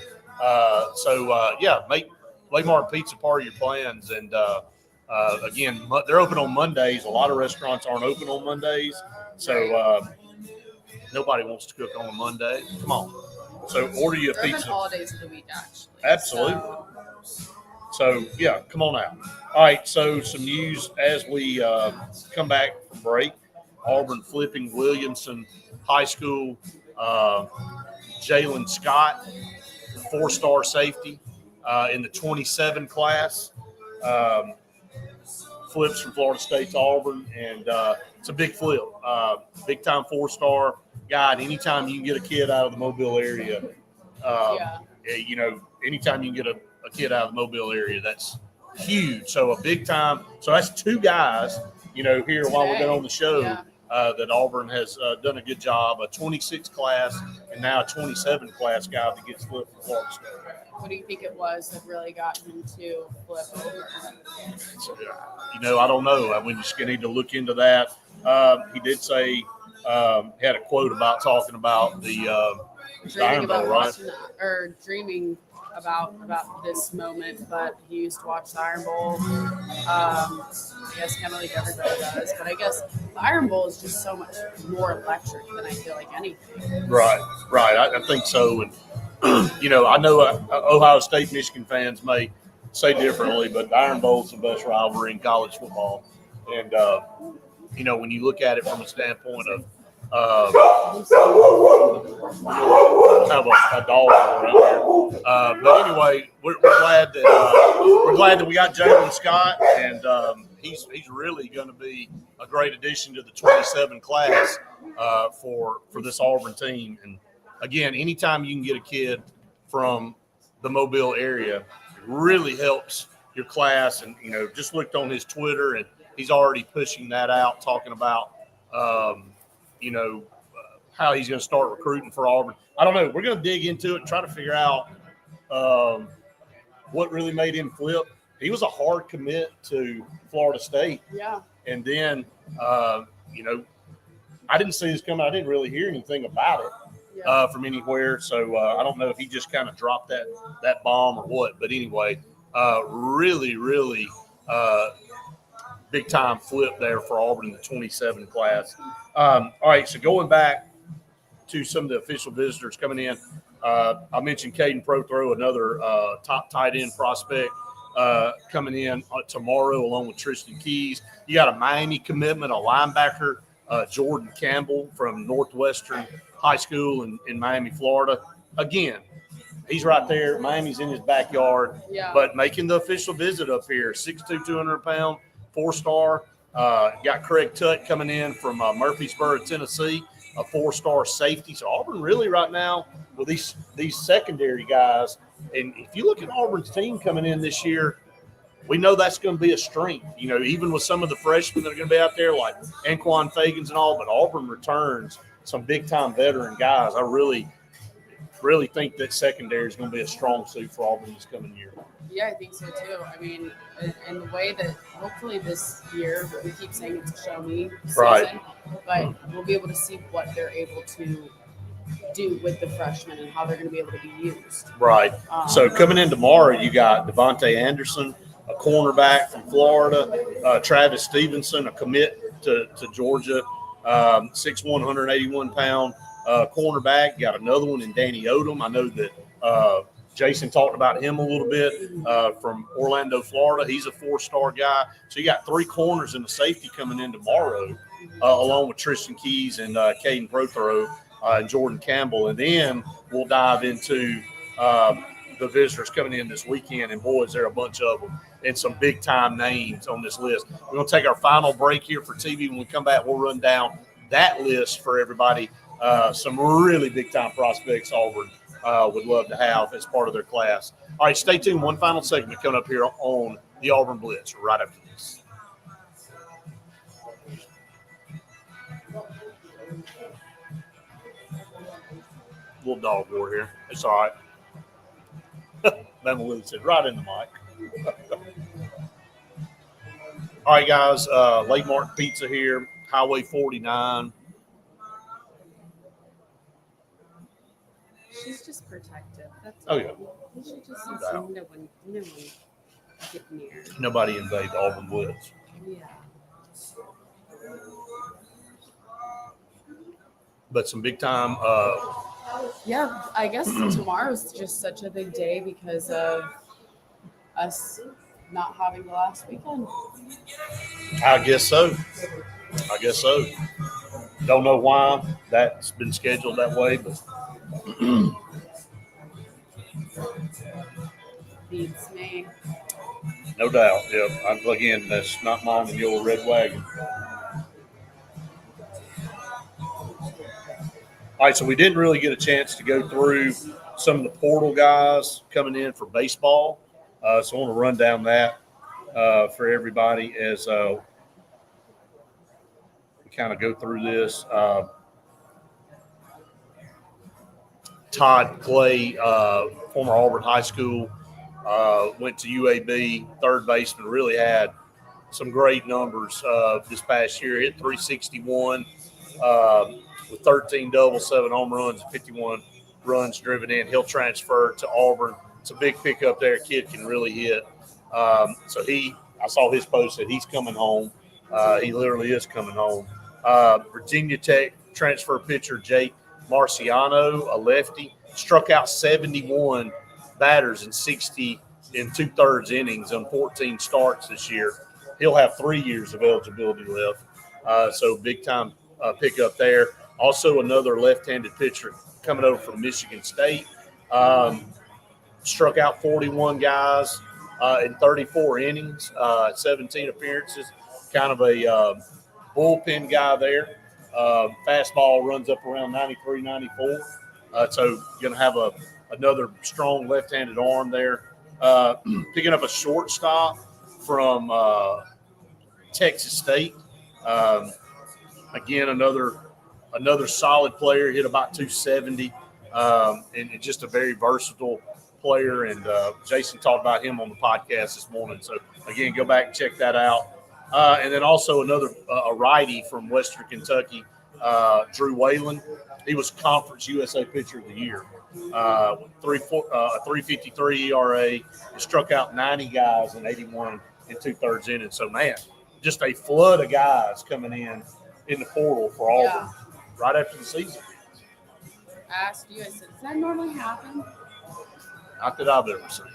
Make Martin Pizza part of your plans. And again, they're open on Mondays. A lot of restaurants aren't open on Mondays, so nobody wants to cook on a Monday. Come on. So order you a pizza. All days of the week, actually. Absolutely. So yeah, come on out. All right, so some news as we come back from break. Auburn flipping Williamson High School. Jalen Scott, 4-star safety in the 27 class. Flips from Florida State to Auburn, and it's a big flip. Big-time 4-star guy. And anytime you can get a kid out of the Mobile area, anytime you can get a kid out of the Mobile area, that's huge. So a big-time – so that's 2 guys, here while we've been on the show. Yeah. That Auburn has done a good job, a 26 class and now a 27 class guy that gets flipped from Florida State. What do you think it was that really got him to flip over? I don't know. We just need to look into that. He did say, had a quote about talking about the Iron Bowl, right? Dreaming about this moment, but he used to watch the Iron Bowl. I guess kind of like everybody does, but I guess the Iron Bowl is just so much more electric than I feel like anything. Right. I think so. And I know Ohio State, Michigan fans may say differently, but the Iron Bowl is the best rivalry in college football. And when you look at it from a standpoint of have a dog around here. But anyway, we're glad that we got Jalen Scott, and he's really going to be a great addition to the 27 class for this Auburn team. And again, anytime you can get a kid from the Mobile area, it really helps your class. And just looked on his Twitter, and he's already pushing that out, talking about how he's going to start recruiting for Auburn. I don't know. We're going to dig into it and try to figure out what really made him flip. He was a hard commit to Florida State. Yeah. And then, I didn't see this coming. I didn't really hear anything about it from anywhere. So I don't know if he just kind of dropped that bomb or what. But anyway, really, really big-time flip there for Auburn in the 27 class. All right, so going back to some of the official visitors coming in, I mentioned Caden Prothro, another top tight end prospect. coming in tomorrow along with Tristan Keys. You got a Miami commitment, a linebacker, Jordan Campbell from Northwestern High School in Miami, Florida. Again, he's right there. Miami's in his backyard, but making the official visit up here. 6'2", 200-pound, 4-star. Got Craig Tutt coming in from Murfreesboro, Tennessee, a 4-star safety. So Auburn really right now with these secondary guys. And if you look at Auburn's team coming in this year, we know that's going to be a strength. You know, even with some of the freshmen that are going to be out there like Anquan Fagans and all, but Auburn returns some big-time veteran guys. I really think that secondary is going to be a strong suit for Auburn this coming year. Yeah, I think so too. I mean, in the way that hopefully this year, we keep saying it's a show me season, Right. But we'll be able to see what they're able to do with the freshmen and how they're going to be able to be used. Right. So coming in tomorrow, you got Devontae Anderson, a cornerback from Florida, Travis Stevenson, a commit to Georgia, 6'1", 181-pound cornerback. Got another one in Danny Odom. I know that Jason talked about him a little bit from Orlando, Florida. He's a 4-star guy. So you got 3 corners and a safety coming in tomorrow, along with Tristan Keys and Caden Prothero and Jordan Campbell. And then we'll dive into the visitors coming in this weekend. And, boys, there are a bunch of them and some big-time names on this list. We're going to take our final break here for TV. When we come back, we'll run down that list for everybody. Some really big-time prospects Auburn would love to have as part of their class. All right, stay tuned. One final segment coming up here on the Auburn Blitz right after this. Little dog war here. It's all right. Bama Willie said right in the mic. All right, guys. Late Mark Pizza here, Highway 49. She's just protective. That's Oh, yeah. She just No says doubt. no one get near. Nobody invade the Auburn Blitz. Yeah. But some big time. Yeah, I guess tomorrow's just such a big day because of us not having the last weekend. I guess so. Don't know why that's been scheduled that way, but Beats me. no doubt. Yeah. Again, that's not mine and your red wagon. All right, so we didn't really get a chance to go through some of the portal guys coming in for baseball. So I want to run down that for everybody as we kind of go through this. Todd Clay, former Auburn High School, went to UAB, third baseman, really had some great numbers this past year. Hit 361 with 13 doubles, 7 home runs, 51 runs driven in. He'll transfer to Auburn. It's a big pickup there. Kid can really hit. So I saw his post that he's coming home. He literally is coming home. Virginia Tech transfer pitcher Jake Marciano, a lefty, struck out 71 batters in 60 in 2/3 innings on 14 starts this year. He'll have 3 years of eligibility left. So big time pickup there. Also another left-handed pitcher coming over from Michigan State. Struck out 41 guys in 34 innings, 17 appearances. Kind of a bullpen guy there. Fastball runs up around 93, 94. So going to have another strong left-handed arm there. Picking up a shortstop from Texas State. Again, another solid player, hit about 270, and just a very versatile player. And Jason talked about him on the podcast this morning. So, again, go back and check that out. And then also another a righty from Western Kentucky, Drew Whalen. He was Conference USA Pitcher of the Year. 3.53 ERA. He struck out 90 guys in 81 in 2/3 innings. So, man, just a flood of guys coming in the portal for Auburn right after the season. I asked you, I said, does that normally happen? Not that I've ever seen.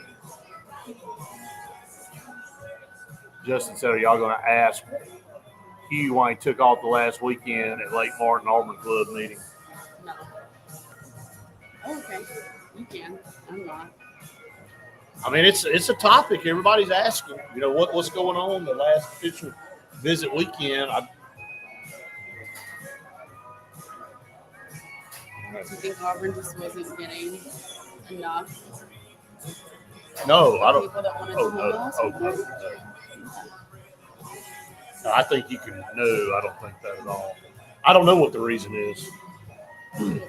Justin said, are y'all going to ask Hugh why he took off the last weekend at Lake Martin Auburn Club meeting? No. Oh, okay. You can. I'm not. I mean, it's a topic everybody's asking. You know, what's going on the last official visit weekend? Do you think Auburn just wasn't getting enough? No, I don't. People that wanted Oh, to no. last Oh, weekend? no. I think you can. No, I don't think that at all. I don't know what the reason is.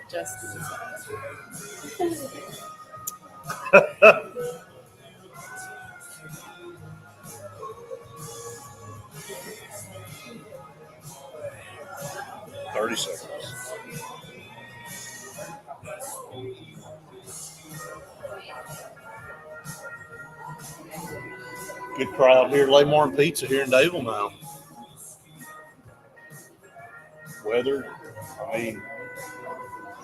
Justin. 30 seconds. Good crowd here. Laymarn Pizza here in Dayville now. Weather, I mean,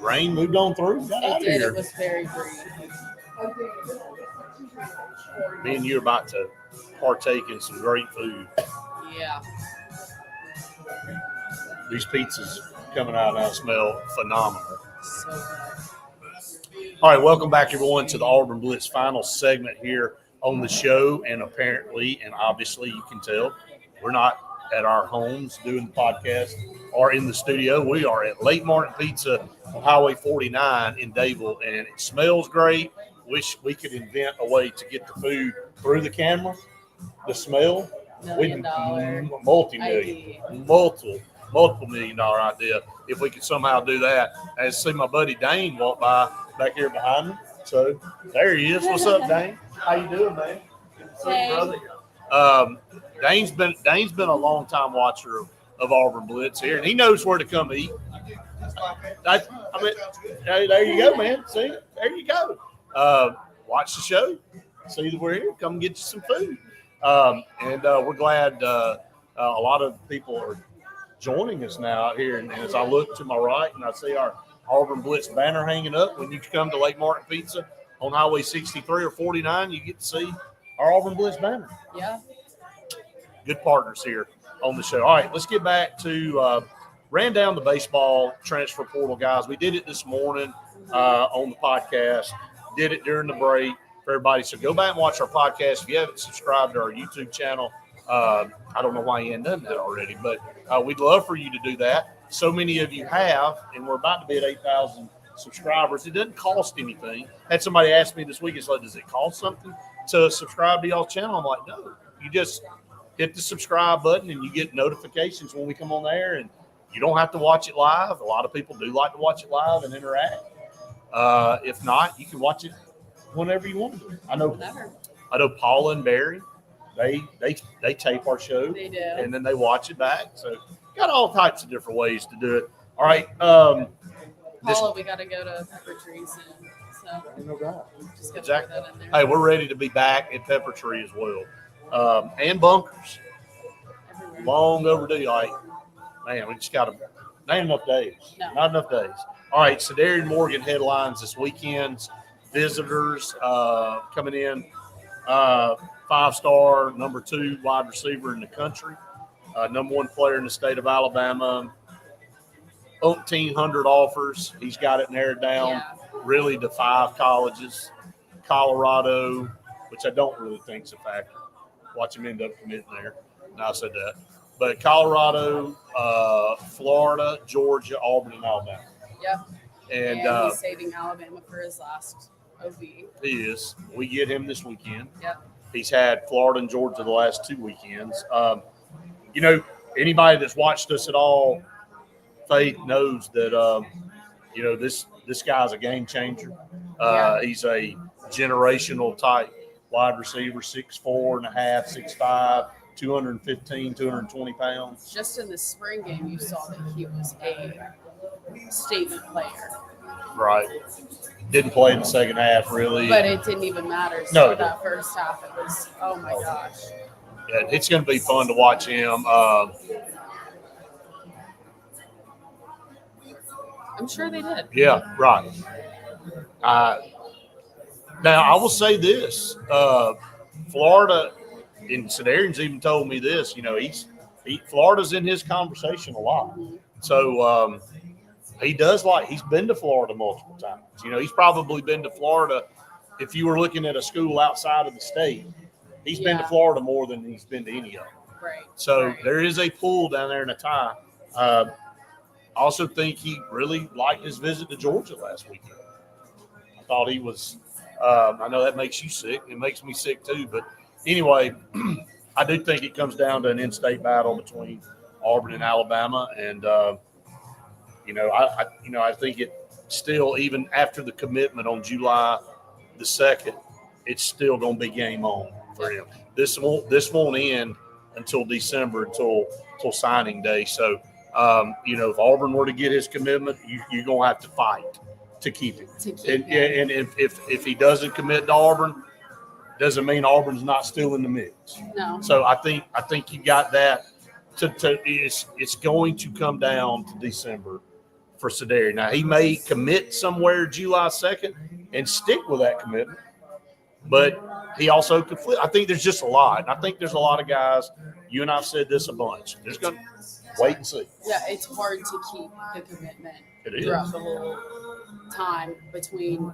rain moved on through. Got out It of did. here. It was very brief. Me and you are about to partake in some great food. Yeah. These pizzas coming out now smell phenomenal. So good. All right, welcome back, everyone, to the Auburn Blitz final segment here on the show. And apparently, and obviously, you can tell, we're not at our homes doing the podcast or in the studio. We are at Lake Martin Pizza on Highway 49 in Dayville, and it smells great. Wish we could invent a way to get the food through the camera. The smell, $1 million multi-million, multiple $1 million idea. If we could somehow do that, and see my buddy Dane walk by back here behind me. So there he is. What's up, Dane? How you doing, man? Hey. Brother. Dane's been a long time watcher of Auburn Blitz here, and he knows where to come eat. There you go, man. See, there you go. Watch the show. See that we're here. Come get you some food. And we're glad a lot of people are joining us now out here. And as I look to my right and I see our Auburn Blitz banner hanging up, when you come to Lake Martin Pizza on Highway 63 or 49, you get to see our Auburn Blitz banner. Yeah. Good partners here on the show. All right, let's get back to ran down the baseball transfer portal, guys. We did it this morning on the podcast. Did it during the break for everybody. So go back and watch our podcast. If you haven't subscribed to our YouTube channel, I don't know why you hadn't done that already, but we'd love for you to do that. So many of you have, and we're about to be at 8,000 subscribers. It doesn't cost anything. Had somebody ask me this week, it's like, does it cost something to subscribe to y'all's channel? I'm like, no. You just hit the subscribe button and you get notifications when we come on there, and you don't have to watch it live. A lot of people do like to watch it live and interact. If not, you can watch it whenever you want to. I know Paula and Barry, they tape our show. They do. And then they watch it back. So got all types of different ways to do it. All right. Paula, we got to go to Pepper Tree soon. So just got to exactly. throw that in there. Hey, we're ready to be back at Pepper Tree as well. And Bunkers. Everywhere. Long overdue. Like, man, we just got to – not enough days. No. Not enough days. All right, so Darren Morgan headlines this weekend's visitors coming in. 5-star, number 2 wide receiver in the country. Number 1 player in the state of Alabama. 1,800 offers. He's got it narrowed down really to 5 colleges. Colorado, which I don't really think is a factor. Watch him end up committing there. No, I said that. But Colorado, Florida, Georgia, Auburn, and Alabama. Yep. And he's saving Alabama for his last OB. he is. We get him this weekend. Yep. He's had Florida and Georgia the last 2 weekends. You know, anybody that's watched us at all, Faith, knows that, you know, this guy's a game changer. He's a generational type wide receiver, 6'4.5", 6'5", 215, 220 pounds. Just in the spring game, you saw that he was a statement player. Right. Didn't play in the second half, really. But it didn't even matter. No, So it that first half, it was, oh my gosh. Yeah, it's going to be fun to watch him. I'm sure they did. Yeah, right. Now, I will say this. Florida and Sedarian's even told me this. Florida's in his conversation a lot. So he's been to Florida multiple times. He's probably been to Florida. If you were looking at a school outside of the state, he's been to Florida more than he's been to any of them. Right. So there is a pull down there in a tie. I also think he really liked his visit to Georgia last weekend. I thought he was I know that makes you sick. It makes me sick too. But anyway, I do think it comes down to an in-state battle between Auburn and Alabama. And, I think it still, even after the commitment on July the 2nd, it's still going to be game on for him. This won't end until December, until signing day. So, if Auburn were to get his commitment, you're going to have to fight to keep him. And if he doesn't commit to Auburn, doesn't mean Auburn's not still in the mix. No. So I think you got that. It's going to come down to December for Sedarian. Now he may commit somewhere July 2nd and stick with that commitment, but he also could flip. I think there's just a lot. I think there's a lot of guys. You and I've said this a bunch. There's going to wait and see. Yeah, it's hard to keep the commitment throughout the whole time between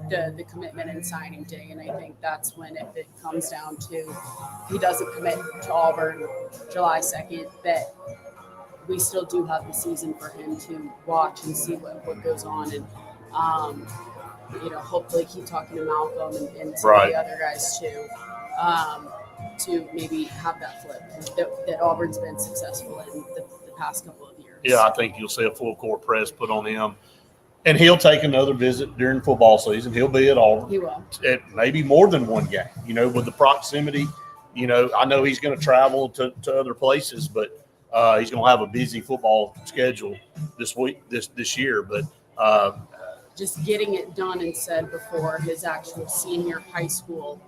the commitment and signing day. And I think that's when, if it comes down to he doesn't commit to Auburn July 2nd, that we still do have the season for him to watch and see what goes on. And, hopefully keep talking to Malcolm and some of the other guys too, to maybe have that flip that Auburn's been successful in the past couple of years. Yeah, I think you'll see a full court press put on him. And he'll take another visit during football season. He'll be at Auburn. He will. At maybe more than one game, with the proximity. I know he's going to travel to other places, but he's going to have a busy football schedule this year. But just getting it done and said before his actual senior high school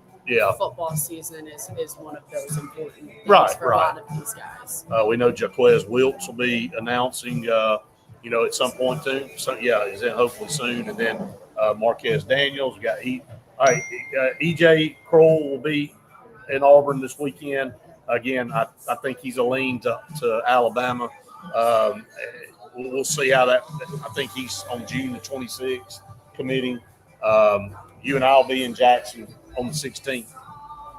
football season is one of those important things for a lot of these guys. We know Jaquez Wilkes will be announcing at some point soon. So he's in hopefully soon. And then Marquez Daniels, we got EJ Kroll will be in Auburn this weekend. Again, I think he's a lean to Alabama. We'll see how that. I think he's on June the 26th committing. You and I'll be in Jackson on the 16th.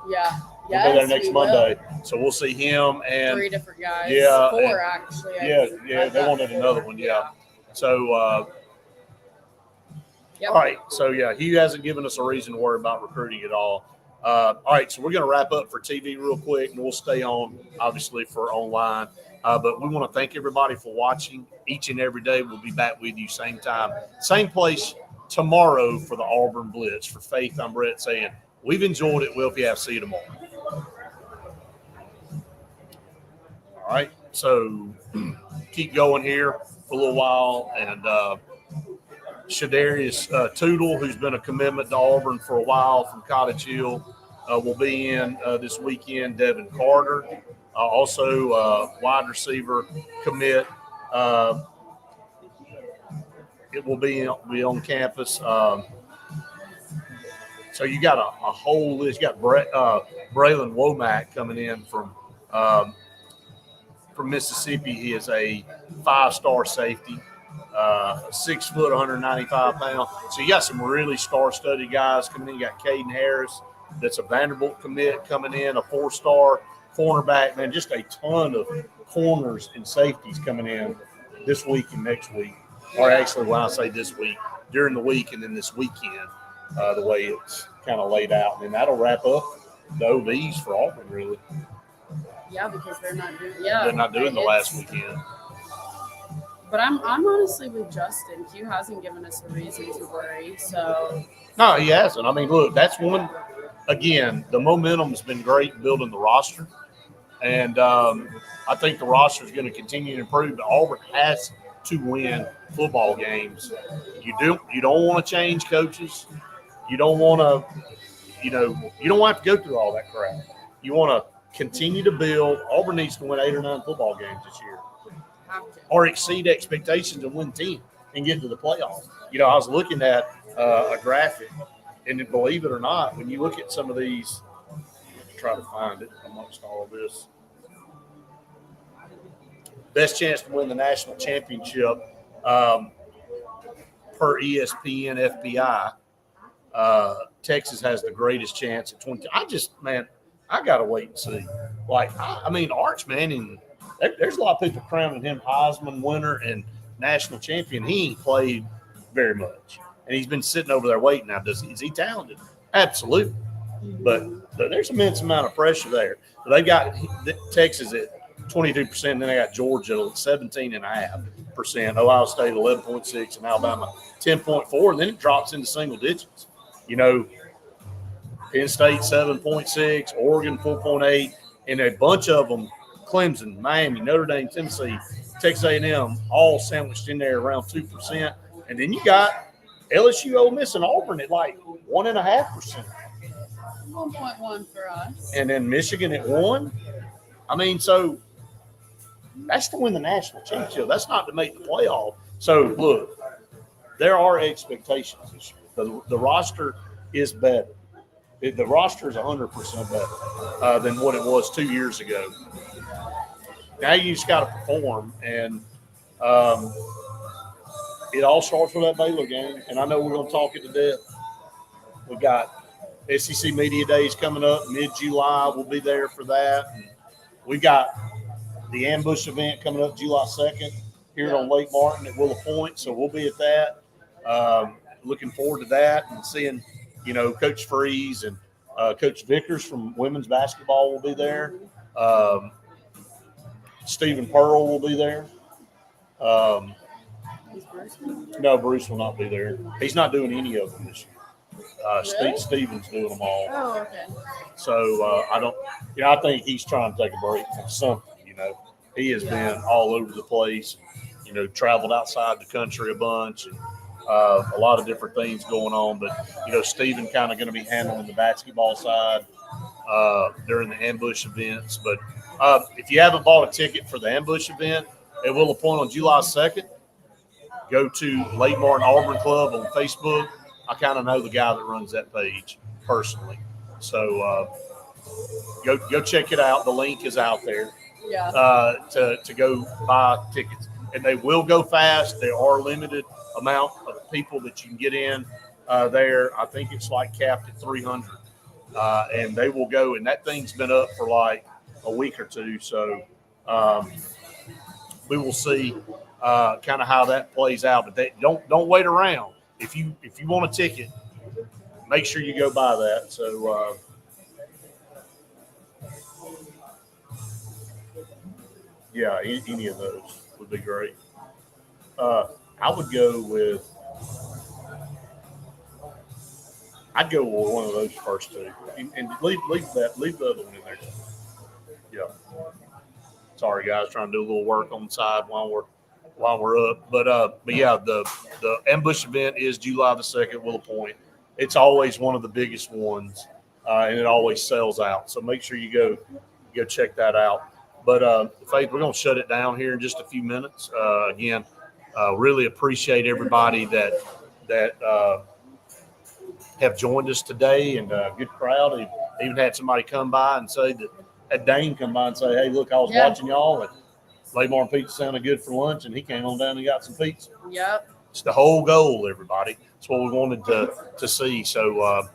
Yeah. We'll be there next Monday. So we'll see him and 3 different guys. Yeah. 4 actually. They wanted another one. Yeah. So, all right. So, Hugh hasn't given us a reason to worry about recruiting at all. All right. So we're going to wrap up for TV real quick, and we'll stay on, obviously, for online. But we want to thank everybody for watching each and every day. We'll be back with you same time, same place tomorrow for the Auburn Blitz. For Faith, I'm Brett saying we've enjoyed it. We'll see you tomorrow. All right, so keep going here for a little while. And Shadarius Tootle, who's been a commitment to Auburn for a while from Cottage Hill, will be in this weekend. Devin Carter, also wide receiver commit. It will be on campus. So you got a whole list. You got Braylon Womack coming in from Mississippi. He is a 5-star safety, 6 foot, 195 pounds. So you got some really star-studded guys coming in. You got Caden Harris, that's a Vanderbilt commit coming in, a 4-star cornerback. Man, just a ton of corners and safeties coming in this week and next week. Or actually, when I say this week, during the week and then this weekend, the way it's kind of laid out. And that'll wrap up the OVs for Auburn, really. Yeah, because they're not doing. They're not doing the last weekend. But I'm honestly with Justin. Q hasn't given us a reason to worry. So no, he hasn't. I mean, look, that's one. Again, the momentum has been great building the roster, and I think the roster is going to continue to improve. But Auburn has to win football games. You don't want to change coaches. You don't want to, you don't have to go through all that crap. You want to continue to build. Auburn needs to win 8 or 9 football games this year, or exceed expectations and win 10 and get to the playoffs. I was looking at a graphic, and believe it or not, when you look at some of these try to find it amongst all of this. Best chance to win the national championship per ESPN FPI. Texas has the greatest chance at 20. I got to wait and see. Arch Manning, there's a lot of people crowning him Heisman winner and national champion. He ain't played very much. And he's been sitting over there waiting. Now, is he talented? Absolutely. But there's an immense amount of pressure there. They got Texas at 22%, and then they got Georgia at 17.5%, Ohio State 11.6%, and Alabama 10.4%, and then it drops into single digits. Penn State 7.6%, Oregon 4.8%, and a bunch of them, Clemson, Miami, Notre Dame, Tennessee, Texas A&M, all sandwiched in there around 2%. And then you got LSU, Ole Miss, and Auburn at 1.5%. 1.1 for us. And then Michigan at 1%. So that's to win the national championship. That's not to make the playoff. So, look, there are expectations this year. The roster is better. The roster is 100% better than what it was 2 years ago. Now you just got to perform, and it all starts with that Baylor game. And I know we're going to talk it to death. We got SEC Media Days coming up mid-July. We'll be there for that. And we got the ambush event coming up July 2nd here on Lake Martin at Willow Point. So we'll be at that. Looking forward to that and seeing, Coach Freeze and Coach Vickers from women's basketball will be there. Stephen Pearl will be there. No, Bruce will not be there. He's not doing any of them this year. Really? Stephen's doing them all. Oh, okay. So I think he's trying to take a break from something. He has been all over the place. Traveled outside the country a bunch, and a lot of different things going on. But Stephen kind of going to be handling the basketball side during the ambush events. But if you haven't bought a ticket for the ambush event at Willow Point on July 2nd, go to Lake Martin Auburn Club on Facebook. I kind of know the guy that runs that page personally. So go check it out. The link is out there to go buy tickets. And they will go fast. There are limited amount of people that you can get in there. I think it's capped at 300. And they will go. And that thing's been up for a week or two. So we will see kind of how that plays out. But don't wait around. If you want a ticket, make sure you go buy that. So any of those would be great. I would go with one of those first two, and leave the other one in there. Yeah. Sorry, guys, trying to do a little work on the side while we're up. But yeah, the ambush event is July the 2nd, Willow Point. It's always one of the biggest ones, and it always sells out. So make sure you go check that out. But Faith, we're going to shut it down here in just a few minutes. Again, really appreciate everybody that have joined us today, and a good crowd. We even had somebody come by and say had Dane come by and say, "Hey, look, I was watching y'all, and Lake Martin pizza sounded good for lunch," and he came on down and got some pizza. Yep. It's the whole goal, everybody. It's what we wanted to see. So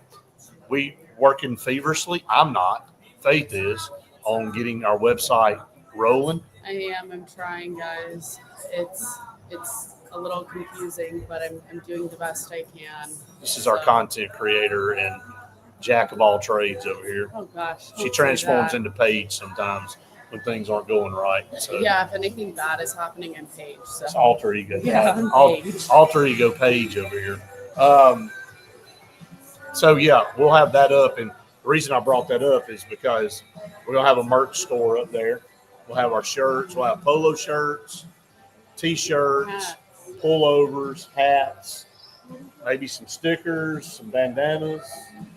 we working feverishly. I'm not. Faith is on getting our website rolling. I am. I'm trying, guys. It's a little confusing, but I'm doing the best I can. This is our content creator and jack of all trades over here. Oh gosh. She transforms into Paige sometimes when things aren't going right. So yeah, if anything bad is happening in Paige. So. It's alter ego. Yeah, alter ego Paige over here. So yeah, we'll have that up, and the reason I brought that up is because we're gonna have a merch store up there. We'll have our shirts. We'll have polo shirts, T-shirts, pullovers, hats, maybe some stickers, some bandanas.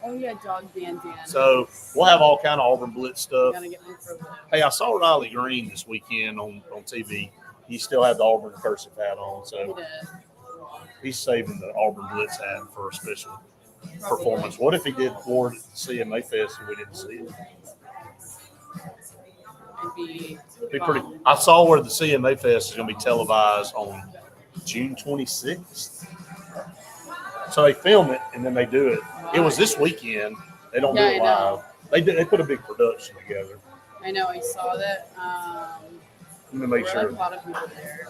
Oh yeah, dog bandana. So we'll have all kind of Auburn Blitz stuff. Gotta get one for Blitz. Hey, I saw Riley Green this weekend on TV. He still had the Auburn cursive hat on, so he's saving the Auburn Blitz hat for a special performance. What if he wore it at CMA Fest and we didn't see it? be pretty. fun. I saw where the CMA Fest is going to be televised on June 26th. So they film it and then they do it. It was this weekend. They don't do Yeah, it I know. live. They put a big production together. I know, I saw that. Let me There make were sure. like a lot of people there.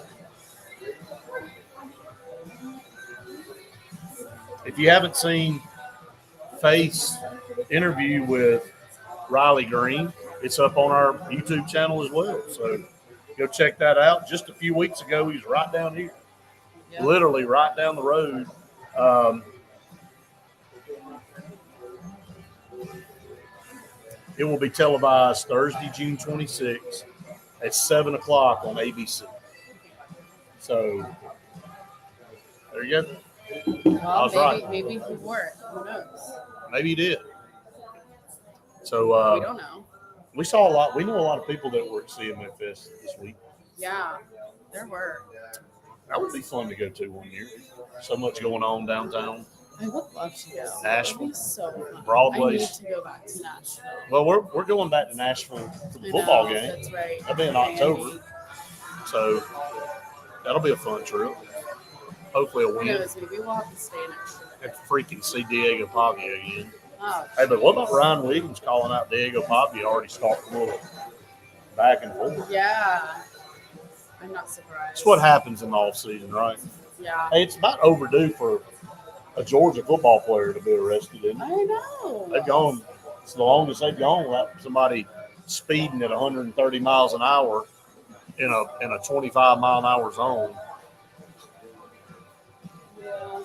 If you haven't seen Faith's interview with Riley Green, it's up on our YouTube channel as well. So go check that out. Just a few weeks ago, he was right down here, Yeah. literally right down the road. It will be televised Thursday, June 26th at 7 o'clock on ABC. So there you go. Well, was right. maybe he wore it. Who knows? Maybe he did. So We don't know. we saw a lot. We know a lot of people that were at CMA Fest this week. Yeah, there were. That would be fun to go to one year. So much going on downtown. I would love to go. Nashville. That would be so fun. Broadway. I need to go back to Nashville. Well, we're going back to Nashville for the I football know, game. That's right. That'll be in October. So that'll be a fun trip. Hopefully a Who win. knows? Maybe we'll have to stay next year. Have to freaking see Diego Pavia again. Oh, Hey, but what about Ryan Williams calling out Diego Pavia already starting a little back and forth? yeah. I'm not surprised. That's what happens in the offseason, right? Yeah. Hey, it's about overdue for a Georgia football player to be arrested, isn't it? I know. They've gone, it's the longest they've gone without somebody speeding at 130 miles an hour in a 25 mile an hour zone. Yeah,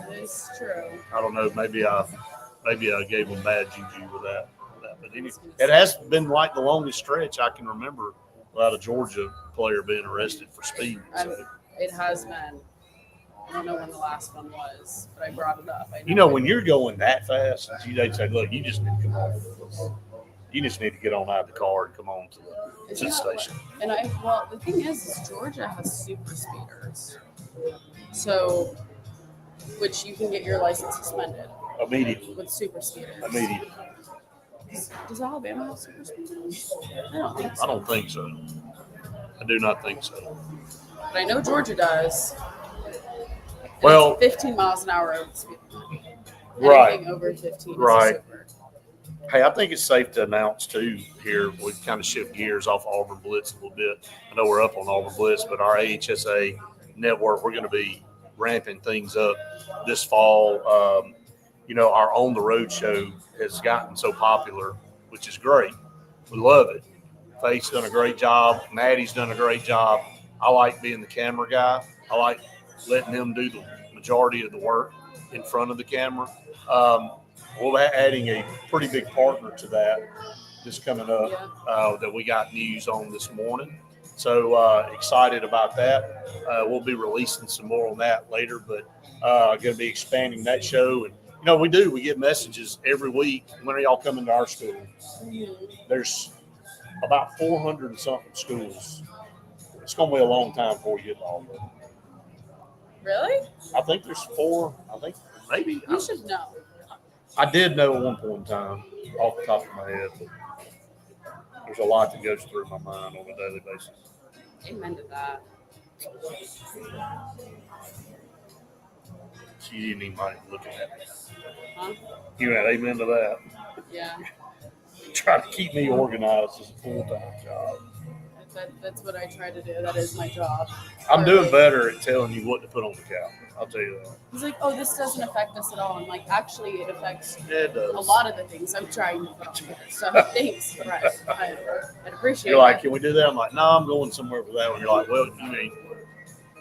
that is true. I don't know. Maybe I gave them bad juju with that. But anyway, it has been like the longest stretch I can remember without a Georgia player being arrested for speeding. So, It has been. I don't know when the last one was, but I brought it up. when you're going that fast, they'd say, look, you just need to come on. You just need to get on out of the car and come on to the station. And the thing is Georgia has super speeders. So, which you can get your license suspended Immediately. with super speeders. Immediately. Does Alabama have super speeders? I don't think so. I don't think so. I do not think so. But I know Georgia does. And Well, it's 15 miles an hour over the speed limit. Right. Anything over 15 Right. is super. Hey, I think it's safe to announce, too, here, we kind of shift gears off Auburn Blitz a little bit. I know we're up on Auburn Blitz, but our AHSA network, we're going to be ramping things up this fall. Our On the Road show has gotten so popular, which is great. We love it. Faith's done a great job. Maddie's done a great job. I like being the camera guy. I like letting him do the majority of the work in front of the camera. We're adding a pretty big partner to that this coming up that we got news on this morning. So excited about that. We'll be releasing some more on that later, but going to be expanding that show. And, we get messages every week. When are y'all coming to our school? There's about 400 and something schools. It's going to be a long time before you get to all of them. Really? I think there's 4. I think maybe. You should know. I did know at one point in time, off the top of my head, but there's a lot that goes through my mind on a daily basis. Amen to that. She didn't even mind looking at me. Huh? You had amen to that. Yeah. Try to keep me organized as a full-time job. That's what I try to do. That is my job. I'm doing better at telling you what to put on the couch. I'll tell you that. He's like, oh, this doesn't affect us at all. I'm like, actually, it affects It does. a lot of the things I'm trying to put on there. So thanks for that. I'd appreciate You're like, it. can we do that? I'm like, no, I'm going somewhere for that one. You're like, well,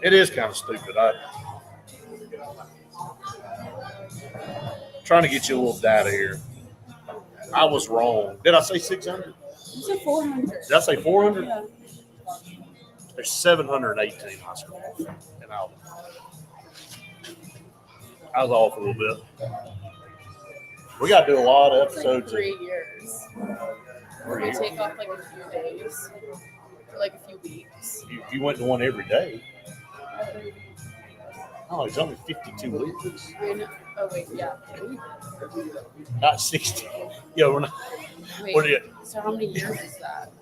it is kind of stupid. Trying to get you a little data here. I was wrong. Did I say 600? You said 400. Did I say 400? Yeah. There's 718 high schools in Alabama. I was off a little bit. We got to do a lot of It's like episodes. 3 years. We take off like a few days, or like a few weeks. You went to one every day. Oh, it's only 52 weeks. I know. Oh wait, yeah. Not 60. Yeah, we're not. Wait. What are you? So how many years is that?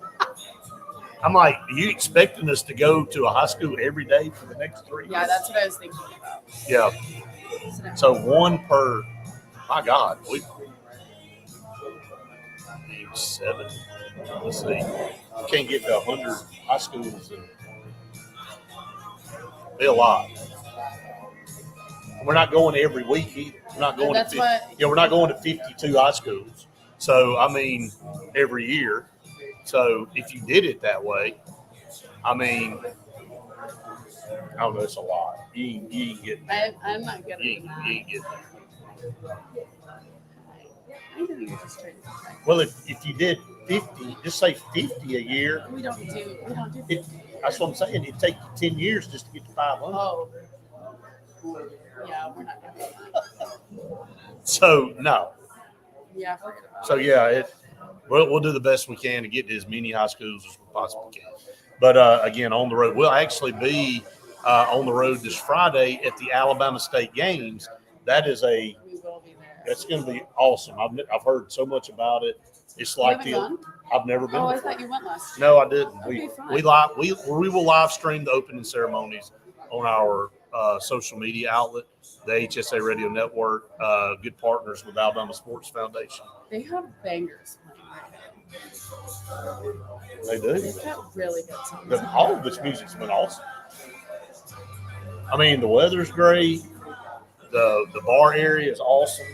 I'm like, are you expecting us to go to a high school every day for the next 3 years? Yeah, that's what I was thinking about. Yeah. So one per. My God, we need 7. Let's see. We can't get to 100 high schools and be a lot. We're not going every week either. We're not going. That's what. Yeah, we're not going to 52 high schools. So I mean, every year. So if you did it that way, I mean, I don't know, it's a lot. You ain't getting that. I'm not good at You that. ain't getting that. I think you're just trying to protect. Well, if you did 50, just say 50 a year. We don't do. It, that's what I'm saying. It'd take you 10 years just to get to 500. Oh. Yeah, we're not gonna do that. So no. Yeah, forget about So yeah, we'll do the best we can to get to as many high schools as we possibly can. But again, on the road, we'll actually be on the road this Friday at the Alabama State Games. That is We will be there. that's going to be awesome. I've heard so much about it. It's like You haven't gone? I've never been. Oh, I before. thought you went last year. No, I didn't. Okay, fine. We will live stream the opening ceremonies on our social media outlet, the HSA Radio Network. Good partners with Alabama Sports Foundation. They have bangers playing right now. They do. They've got really good songs. All of this music's been awesome. I mean, the weather's great. The bar area is awesome.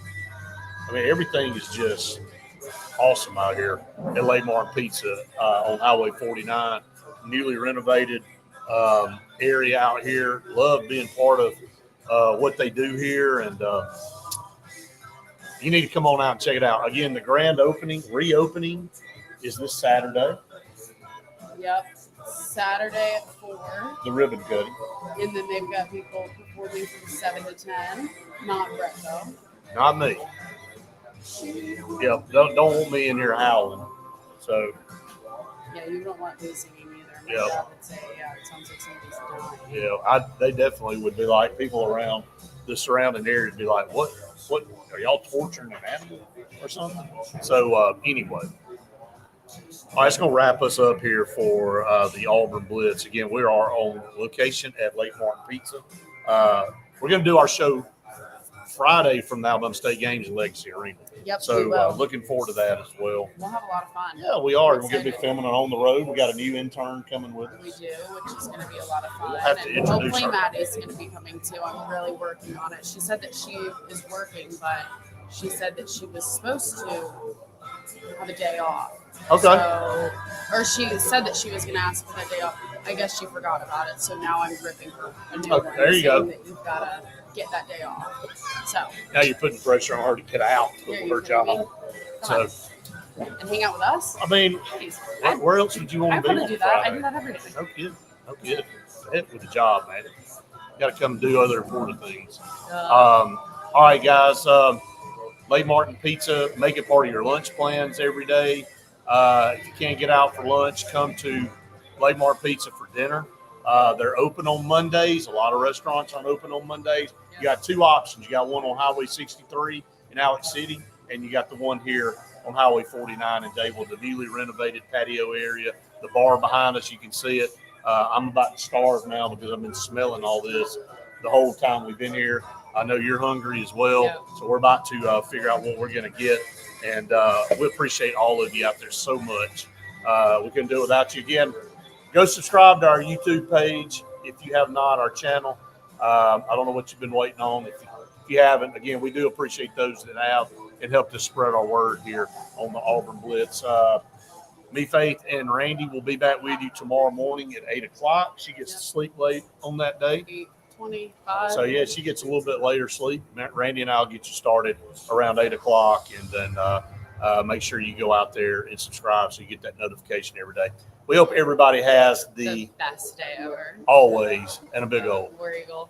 I mean, everything is just awesome out here at Laymark Pizza on Highway 49. Newly renovated area out here. Love being part of what they do here, and you need to come on out and check it out. Again, the grand reopening is this Saturday. Yep. Saturday at 4. The ribbon cutting. And then they've got people performing from 7 to 10. Not Brett, though. Not me. Yep. Don't want me in here howling. So. Yeah, you don't want me singing either. My Yep. dad would say, yeah, it sounds like somebody's dying. Yeah, they definitely would be like, people around the surrounding area would be like, what are y'all torturing an animal or something? So anyway, all right, it's going to wrap us up here for the Auburn Blitz. Again, we are on location at Lake Martin Pizza. We're going to do our show Friday from the Alabama State Games in Legacy Arena. Yep, we So will. looking forward to that as well. We'll have a lot of fun. Yeah, we are. I'm We're going to be excited. filming it on the road. We got a new intern coming with We us. do, which is going to be a lot of fun. We'll have to and introduce hopefully her. Maddie's going to be coming too. I'm really working on it. She said that she is working, but she said that she was supposed to have a day off. Okay. So, or she said that she was going to ask for that day off. I guess she forgot about it. So now I'm gripping her a new Okay, one. there you go. saying that you've got to get that day off. So Now you're putting pressure on her to get out here of you her go. job. Come So, on. And hang out with us. I mean, Please. where else would you I want to be want to on do that. I Friday? do that every day. No kidding. No kidding. Heck with the job, man. Got to come do other important things. All right, guys. Lake Martin Pizza, make it part of your lunch plans every day. If you can't get out for lunch, come to Lake Martin Pizza for dinner. They're open on Mondays. A lot of restaurants aren't open on Mondays. You got two options. You got one on Highway 63 in Alex City, and you got the one here on Highway 49 in Dayville, the newly renovated patio area. The bar behind us, you can see it. I'm about to starve now because I've been smelling all this the whole time we've been here. I know you're hungry as well, Yeah. so we're about to figure out what we're going to get, and we appreciate all of you out there so much. We couldn't do it without you. Again, go subscribe to our YouTube page if you have not, our channel. I don't know what you've been waiting on. If you haven't, again, we do appreciate those that have and helped us spread our word here on the Auburn Blitz. Me, Faith, and Randy will be back with you tomorrow morning at 8 o'clock. She gets to sleep late on that day. 8:25. So, yeah, she gets a little bit later sleep. Randy and I will get you started around 8 o'clock, and then make sure you go out there and subscribe so you get that notification every day. We hope everybody has the best day ever. always and a big old. War Eagle.